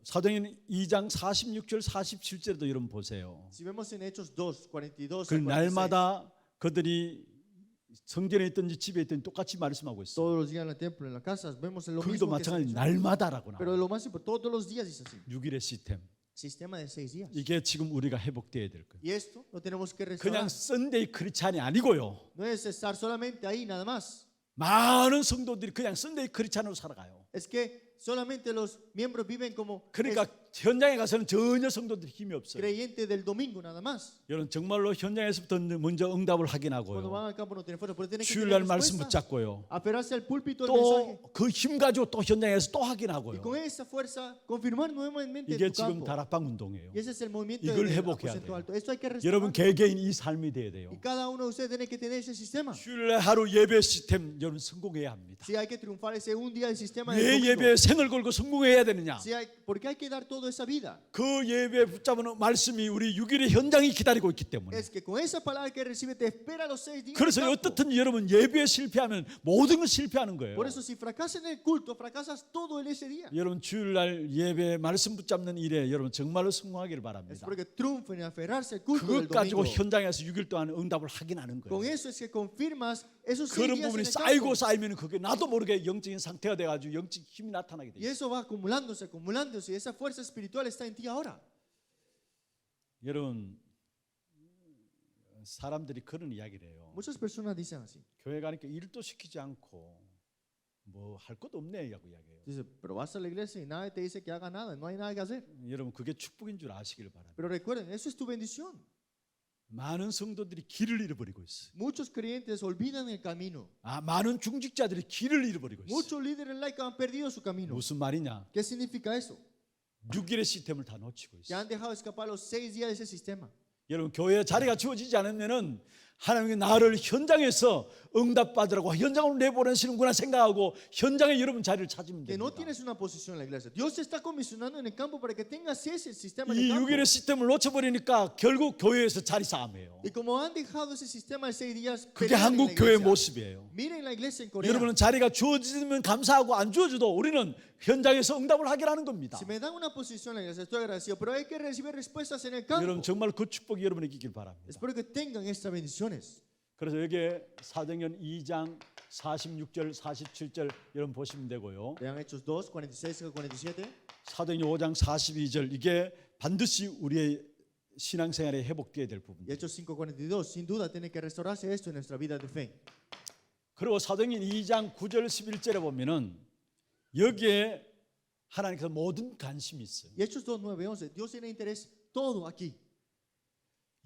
사도행전 2장 46절 47절도 여러분 보세요. Si vemos en Hechos 2, 42, 그 날마다 그들이 성전에 있든지 집에 있든지 똑같이 말씀하고 있어요. todos los días en el templo, en la casa, vemos lo 거기도 mismo que se 마찬가지 menciona. 날마다라고 Pero 나와요. lo más importante, todos los días dice así. 6일의 시스템. Sistema de 6 días. 이게 지금 우리가 회복돼야 될 거예요. Y esto lo tenemos que 그냥 restaurar. 썬데이 크리스찬이 아니고요. No es estar solamente ahí nada más. 많은 성도들이 그냥 썬데이 크리스찬으로 살아가요. Es que solamente los miembros viven como 그러니까 현장에 가서는 전혀 성도들 힘이 없어요. creyentes del domingo nada más. 여러분 정말로 현장에서부터 먼저 응답을 Cuando 확인하고요. van al campo no tienen fuerza. Pero tienen que 주일날 tener 말씀 respuesta. 붙잡고요. Aferrarse al púlpito del mensaje. 또 그 힘 가지고 또 현장에서 또 Y 확인하고요. con esa fuerza confirmar nuevamente 이게 en tu 지금 campo. 다락방 운동이에요. Y ese es el movimiento 이걸 del 회복해야 aposento 돼요. alto. Esto hay que 여러분 restaurar. 개개인 이 삶이 돼야 돼요. Y cada uno de ustedes tiene que tener ese sistema. 주일날 하루 예배 시스템 여러분 성공해야 합니다. Si hay que triunfar ese un día del sistema del 왜 domingo. 예배에 생을 걸고 성공해야 되느냐? ¿Por qué hay que dar toda esa vida? 그 예배에 붙잡은 말씀이 우리 6일의 현장이 기다리고 있기 때문에. Es que con esa palabra que recibe te espera los 6 días. 그래서 del campo. 어떻든 여러분 예배에 실패하면 모든 걸 실패하는 거예요. Por eso si fracasas en el culto, fracasas todo en ese día. 여러분 주일날 예배 말씀 붙잡는 일에 여러분 정말로 성공하기를 Es 바랍니다. porque triunfen en aferrarse al culto del 그것 가지고 domingo. 현장에서 6일 동안 응답을 확인하는 Con 거예요. eso es que confirmas esos 6 그런 días en 부분이 el 쌓이고 campo. 쌓이면 그게 나도 모르게 영적인 상태가 돼가지고 영적 힘이 나타나게 돼 Y 있어요. eso va acumulándose, acumulándose. Y esa fuerza espiritual está en ti ahora. 여러분, 사람들이 그런 이야기를 해요. Muchas personas dicen así. 교회 가니까 일도 시키지 않고 뭐 할 것도 없네 하고 이야기해요. Dice, pero vas a la iglesia y nadie te dice que haga nada, no hay nada que hacer. 여러분, 그게 축복인 줄 아시길 바랍니다. Pero recuerden, eso es tu bendición. 많은 성도들이 길을 잃어버리고 있어요. Muchos creyentes olvidan el camino. 많은 중직자들이 길을 잃어버리고 있어요. Muchos líderes laicos han perdido su camino. 무슨 말이냐? ¿Qué significa eso? 6일의 시스템을 다 놓치고 Que 있어요. han dejado escapar los 6 días de ese sistema. 여러분, 교회에 자리가 주어지지 않으면은 하나님이 나를 현장에서 응답받으라고 현장으로 내보내시는구나 생각하고 현장에 여러분 자리를 찾으면 Que no 됩니다. tienes una posición en la iglesia. Dios te está comisionando en el campo para que tengas ese sistema en 이 el campo. 6일의 시스템을 놓쳐버리니까 결국 교회에서 자리 싸움이에요. Y como han dejado ese sistema de 6 días, 그게 pelean en la 한국 교회 iglesia. 모습이에요. Miren la iglesia en Corea. 여러분은 자리가 주어지면 감사하고 안 주어져도 우리는 현장에서 응답을 하기라는 겁니다. Si me dan una posición en la iglesia, estoy agradecido, pero hay que recibir respuestas en el campo. 여러분 정말 그 축복이 여러분에게 있길 바랍니다. Espero que tengan estas bendiciones. 그래서 여기에 사도행전 2장 46절 47절 여러분 보시면 되고요. Vean Hechos 2, 46 al 47. 사도행전 5장 42절 이게 반드시 우리의 신앙생활에 회복되어야 될 Y 부분입니다. Hechos 5, 42. Sin duda tiene que restaurarse esto en nuestra vida de fe. 그리고 사도행전 2장 9절 11절에 보면은 여기에 하나님께서 모든 관심이 있어요. Y Hechos 2, 9, 11. Dios tiene interés todo aquí.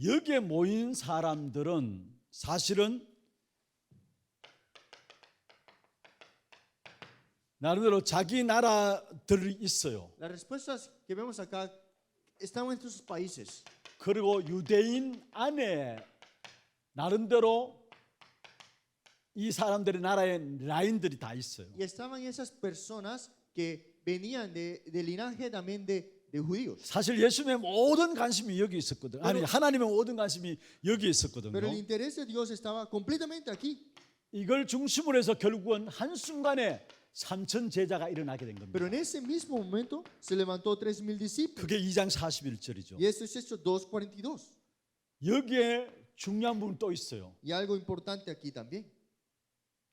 여기에 모인 사람들은 사실은 나름대로 자기 나라들이 있어요. Las respuestas que vemos acá están en estos países. 그리고 유대인 안에 나름대로 이 사람들의 나라의 라인들이 다 있어요. Y estaban esas personas que venían del linaje también de judíos. 사실 예수님의 모든 관심이 여기 있었거든요. 아니 하나님의 모든 관심이 여기 있었거든요. Pero el interés de Dios estaba completamente aquí. 이걸 중심으로 해서 결국은 한순간에 3천 제자가 일어나게 된 겁니다. Pero en ese mismo momento se levantó 3,000 discípulos. 그게 2장 41절이죠. Y esto es Hechos 2, 42. 여기에 중요한 부분 또 있어요. Y algo importante aquí también.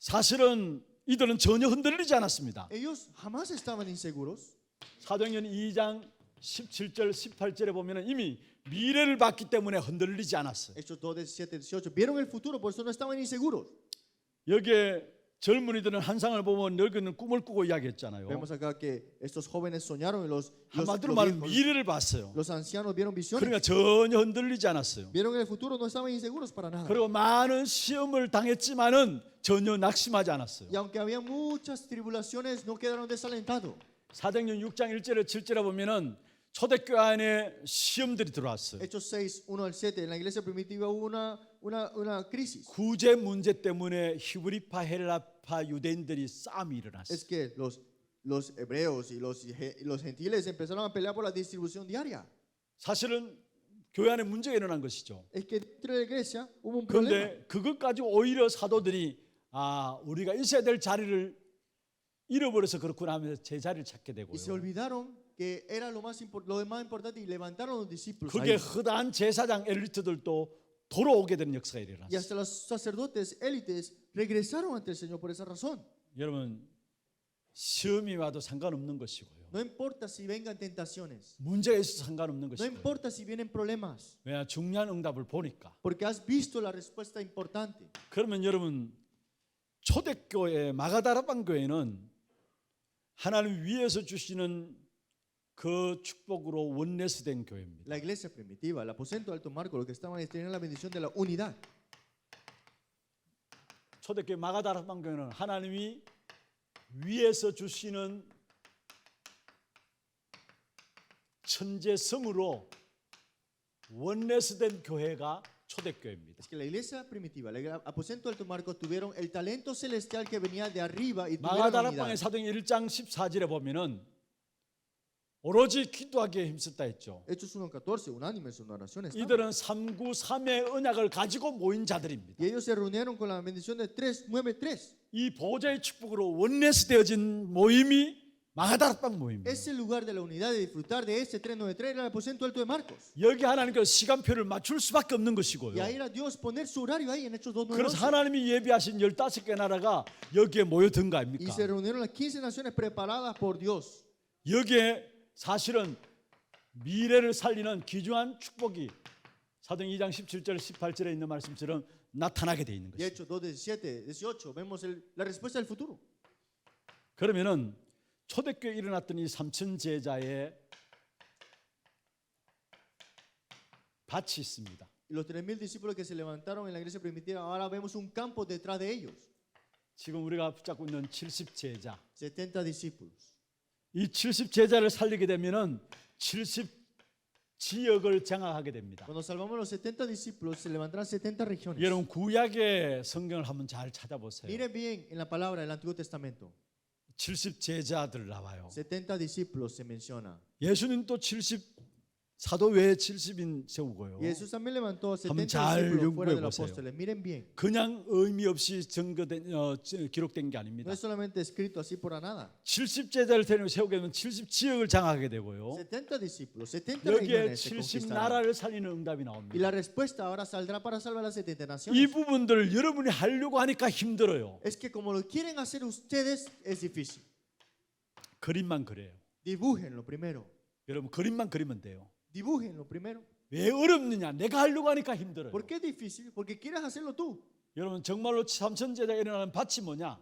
사실은 이들은 전혀 흔들리지 않았습니다. Ellos jamás estaban inseguros. 사도행전 2장 17절 18절에 보면은 이미 미래를 봤기 때문에 흔들리지 않았어요. Hechos 2, 17, 18. Vieron el futuro, por eso no estaban inseguros. 여기에 젊은이들은 환상을 보면 여기는 꿈을 꾸고 이야기했잖아요. Vemos acá que estos jóvenes soñaron y 한마디로 말하면 미래를 봤어요. los ancianos vieron visiones. 그러니까 전혀 흔들리지 않았어요. Vieron el futuro, no estaban inseguros para nada. 그리고 많은 시험을 당했지만은 전혀 낙심하지 않았어요. Y aunque había muchas tribulaciones, no quedaron desalentados. 사도행전 6장 1절에 7절에 보면은 초대교회 안에 시험들이 들어왔어요. Hechos 6, 1 al 7. En la iglesia primitiva hubo una crisis. 구제 문제 때문에 히브리파, 헬라파 유대인들이 싸움이 Es 일어났어요. que los hebreos y los gentiles empezaron a pelear por la distribución diaria. 사실은 교회 안에 문제가 일어난 것이죠. Es que dentro de la iglesia hubo un problema. 그런데 그것 가지고 오히려 사도들이 우리가 있어야 될 자리를 잃어버려서 그렇구나 하면서 제 자리를 찾게 되고요. Y se olvidaron que era lo más importante y levantaron los discípulos. 그게 ahí. 허다한 제사장 엘리트들도 돌아오게 되는 역사가 Y 일어났어요. hasta los sacerdotes élites regresaron ante el Señor por esa razón. 여러분 시험이 와도 상관없는 것이고요. No importa si vengan tentaciones. 문제가 있어도 상관없는 No 것이고요. importa si vienen problemas. 왜냐 중요한 응답을 보니까. Porque has visto la respuesta importante. 그러면 여러분 초대교회 마가다라방 교회는 하나님 위에서 주시는 그 축복으로 원내스된 교회입니다. La iglesia primitiva, el aposento de Alto Marco, lo que estaban es tener la bendición de la unidad. 초대교회 마가다라방 교회는 하나님이 위에서 주시는 천재성으로 원내스된 교회가 초대교회입니다. Es que la iglesia primitiva, el aposento de Alto Marco tuvieron el talento celestial que venía de arriba y tuvieron 마가다락방의 unidad. 사도행 1장 14절에 보면은 오로지 기도하기에 힘썼다 했죠. Hechos 1:14, unánimes en oraciones. 이들은 393의 언약을 가지고 모인 자들입니다. Y ellos se reunieron con la bendición de 393. 이 보좌의 축복으로 원내스 되어진 모임이 마가다락방 모임입니다. Ese lugar de la unidad, de disfrutar de ese 393, era el aposento alto de Marcos. 여기 하나님께서 시간표를 맞출 수밖에 없는 것이고요. Y ahí era Dios poner su horario ahí en Hechos 그래서 2:9. 하나님이 예비하신 15개 나라가 여기에 모여든 거 Y 아닙니까? se reunieron las 15 naciones preparadas por Dios. 여기에 사실은 미래를 살리는 귀중한 축복이 사도행 2장 17절 18절에 있는 말씀처럼 나타나게 돼 있는 Y 것이죠. Hechos 2:17, 18, vemos la respuesta del futuro. 그러면은 초대교회에 일어났던 이 3천 제자의 밭이 있습니다. Y los 3,000 discípulos que se levantaron en la iglesia primitiva, ahora vemos un campo detrás de ellos. 지금 우리가 붙잡고 있는 70 제자. 70 discípulos. 이 70 제자를 살리게 되면은 70 지역을 장악하게 됩니다. Cuando salvamos los 70 discípulos, se levantarán 70 regiones. 여러분 구약의 성경을 한번 잘 찾아보세요. Miren bien en la palabra del Antiguo Testamento. 70 제자들 나와요. 70 discípulos se menciona. 예수님 또 70 사도 외에 70인 세우고요. Y Jesús también levantó 70 한번 잘 discípulos fuera de 연구해 los 보세요. apóstoles. Miren bien. 그냥 의미 없이 기록된 게 No 아닙니다. es solamente escrito así por nada. 70 제자를 데리고 세우게 되면 70 지역을 장악하게 되고요. 70 discípulos, 70 여기에 regiones se 70 conquistarán. 나라를 살리는 응답이 Y 나옵니다. la respuesta ahora saldrá para salvar las 70 이 naciones. 부분들을 여러분이 하려고 하니까 힘들어요. Es que como lo quieren hacer ustedes, es difícil. 그림만 그래요. Dibújenlo primero. 여러분 그림만 그리면 돼요. Dibújenlo primero. 왜 어렵느냐? 내가 하려고 하니까 힘들어요. ¿Por qué es difícil? Porque quieres hacerlo tú. 여러분 정말로 3천 제자가 일어나는 밭이 뭐냐?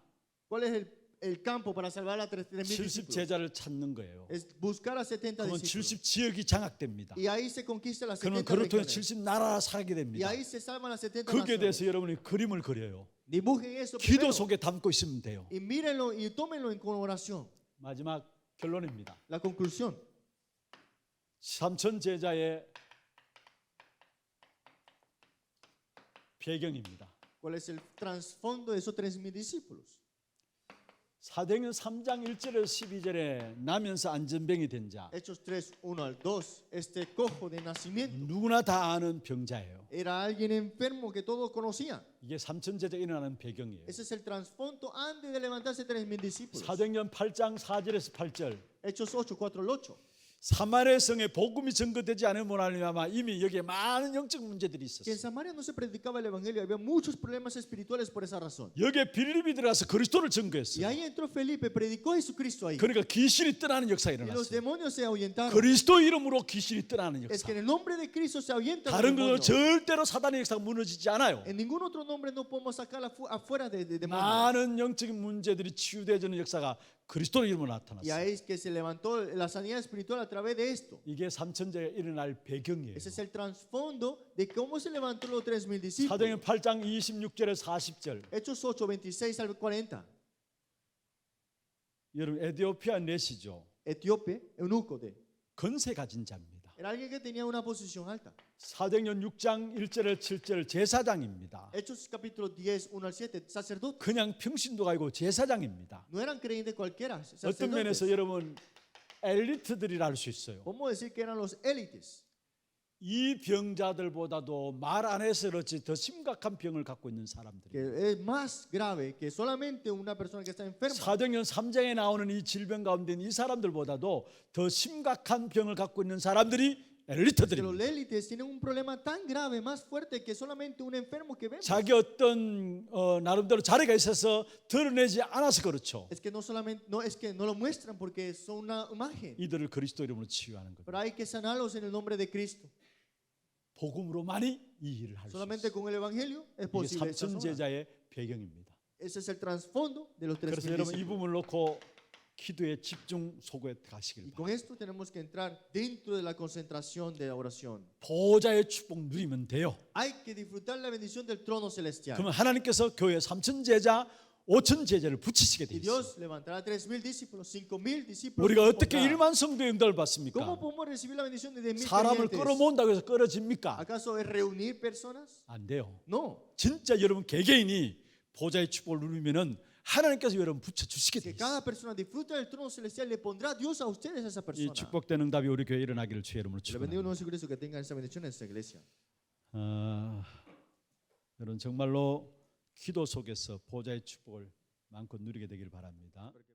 ¿Cuál es el campo para salvar a 3,000 70 discípulos? 제자를 찾는 거예요. Es buscar a 70 그러면 discípulos. 70 지역이 장악됩니다. Y ahí se conquista las 그러면 70 그를 통해 regiones. 70 나라가 살게 Y 됩니다. ahí se salvan las 70 거기에 대해서 naciones. 여러분이 그림을 그려요. Dibujen eso 기도 primero. 속에 담고 있으면 돼요. Y mírenlo y tómenlo en oración. 마지막 결론입니다. La conclusión. 3천 제자의 배경입니다. ¿Cuál es el trasfondo de esos 3,000 discípulos? 사도행전 3장 1절에서 12절에 나면서 안전병이 된 자, Hechos 3, 1 al 2. Este cojo de nacimiento 누구나 다 아는 병자예요. era alguien enfermo que todos conocían. 이게 3천 제자 일어나는 배경이에요. Ese es el trasfondo antes de levantarse 3,000 discípulos. 사도행전 8장 4절에서 8절. Hechos 8, 4 al 8. 사마리아 성에 복음이 전거되지 않음으로 말미암아 이미 여기에 많은 영적 문제들이 Que en 있었어요. Samaria no se predicaba el evangelio, había muchos problemas espirituales por esa razón. 여기에 빌립이 들어가서 그리스도를 Y 전거했어요. ahí entró Felipe, predicó a Jesucristo ahí. 그러니까 귀신이 떠나는 역사가 Y los 일어났어요. demonios se ahuyentaron. 그리스도 이름으로 귀신이 떠나는 Es 역사. que en el nombre de Cristo se ahuyentan los 다른 걸로 demonios. 절대로 사단의 역사가 무너지지 않아요. En ningún otro nombre no podemos sacar afuera de demonios. 많은 영적인 문제들이 치유되어지는 역사가 그리스도 이름으로 Y 나타났어요. ahí es que se levantó la sanidad espiritual a través de esto. 이게 삼천제가 일어날 배경이에요. Ese es el trasfondo de cómo se levantó los 3,000 discípulos. 사도행전 8장 26절에서 40절. Hechos 8, 26 al 40. 여러분 에티오피아 넷이죠. Etíope, eunuco de. 건세 가진 자입니다. Era alguien que tenía una posición alta. 사도행전 6장 1절에서 7절 제사장입니다. Hechos capítulo 10, 1 al 7, sacerdote. 그냥 평신도가 아니고 제사장입니다. No eran creyentes cualquiera. 어떤 면에서 Sacerdotes. 여러분 엘리트들이라 할 수 있어요. Podemos decir que eran los élites. 이 병자들보다도 말 안 해서 그렇지 더 심각한 병을 갖고 있는 사람들. Que es más grave que solamente una persona que está enferma. 사도행전 3장에 나오는 이 질병 가운데 있는 이 사람들보다도 더 심각한 병을 갖고 있는 사람들이 Que los 엘리트들입니다. élites tienen un problema tan grave, más fuerte que solamente un enfermo que vemos. 자기 어떤 나름대로 자리가 있어서 드러내지 않아서 그렇죠. Es que no solamente, no es que no lo muestran porque son una imagen. 이들을 그리스도 이름으로 치유하는 Pero 겁니다. hay que sanarlos en el nombre de Cristo. 복음으로만이 이 일을 할 수 Solamente 있어요. con el evangelio es 이게 posible. esta 삼천 zona. 제자의 배경입니다. Ese es el trasfondo de los 그래서 3,000 여러분 이 discípulos. 부분을 놓고 기도의 집중 속에 가시길 Y 바랍니다. con esto tenemos que entrar dentro de la concentración de la oración. 보호자의 축복 누리면 돼요. Hay que disfrutar la bendición del trono celestial. 그러면 하나님께서 교회 3천 제자, 5천 제자를 붙이시게 돼 Y 있어요. Dios levantará 3,000 discípulos, 5,000 discípulos. 우리가 los 어떻게 pondrá. 1만 성도의 응답을 받습니까? ¿Cómo podemos recibir la bendición de 10,000 사람을 creyentes? 끌어모은다고 해서 끌어집니까? ¿Acaso es reunir personas? 안 돼요. No. 진짜 여러분 개개인이 보좌의 축복을 누리면은 하나님께서 여러분 붙여 주시게 돼 Que 있어요. cada persona disfruta del trono celestial, le pondrá Dios a ustedes a esa 이 persona. 축복된 응답이 우리 교회에 일어나기를 주의 이름으로 Le bendigo en 축원합니다. nombre de Jesucristo que tengan esa bendición en esta iglesia. 여러분 정말로 기도 속에서 보좌의 축복을 마음껏 누리게 되길 바랍니다.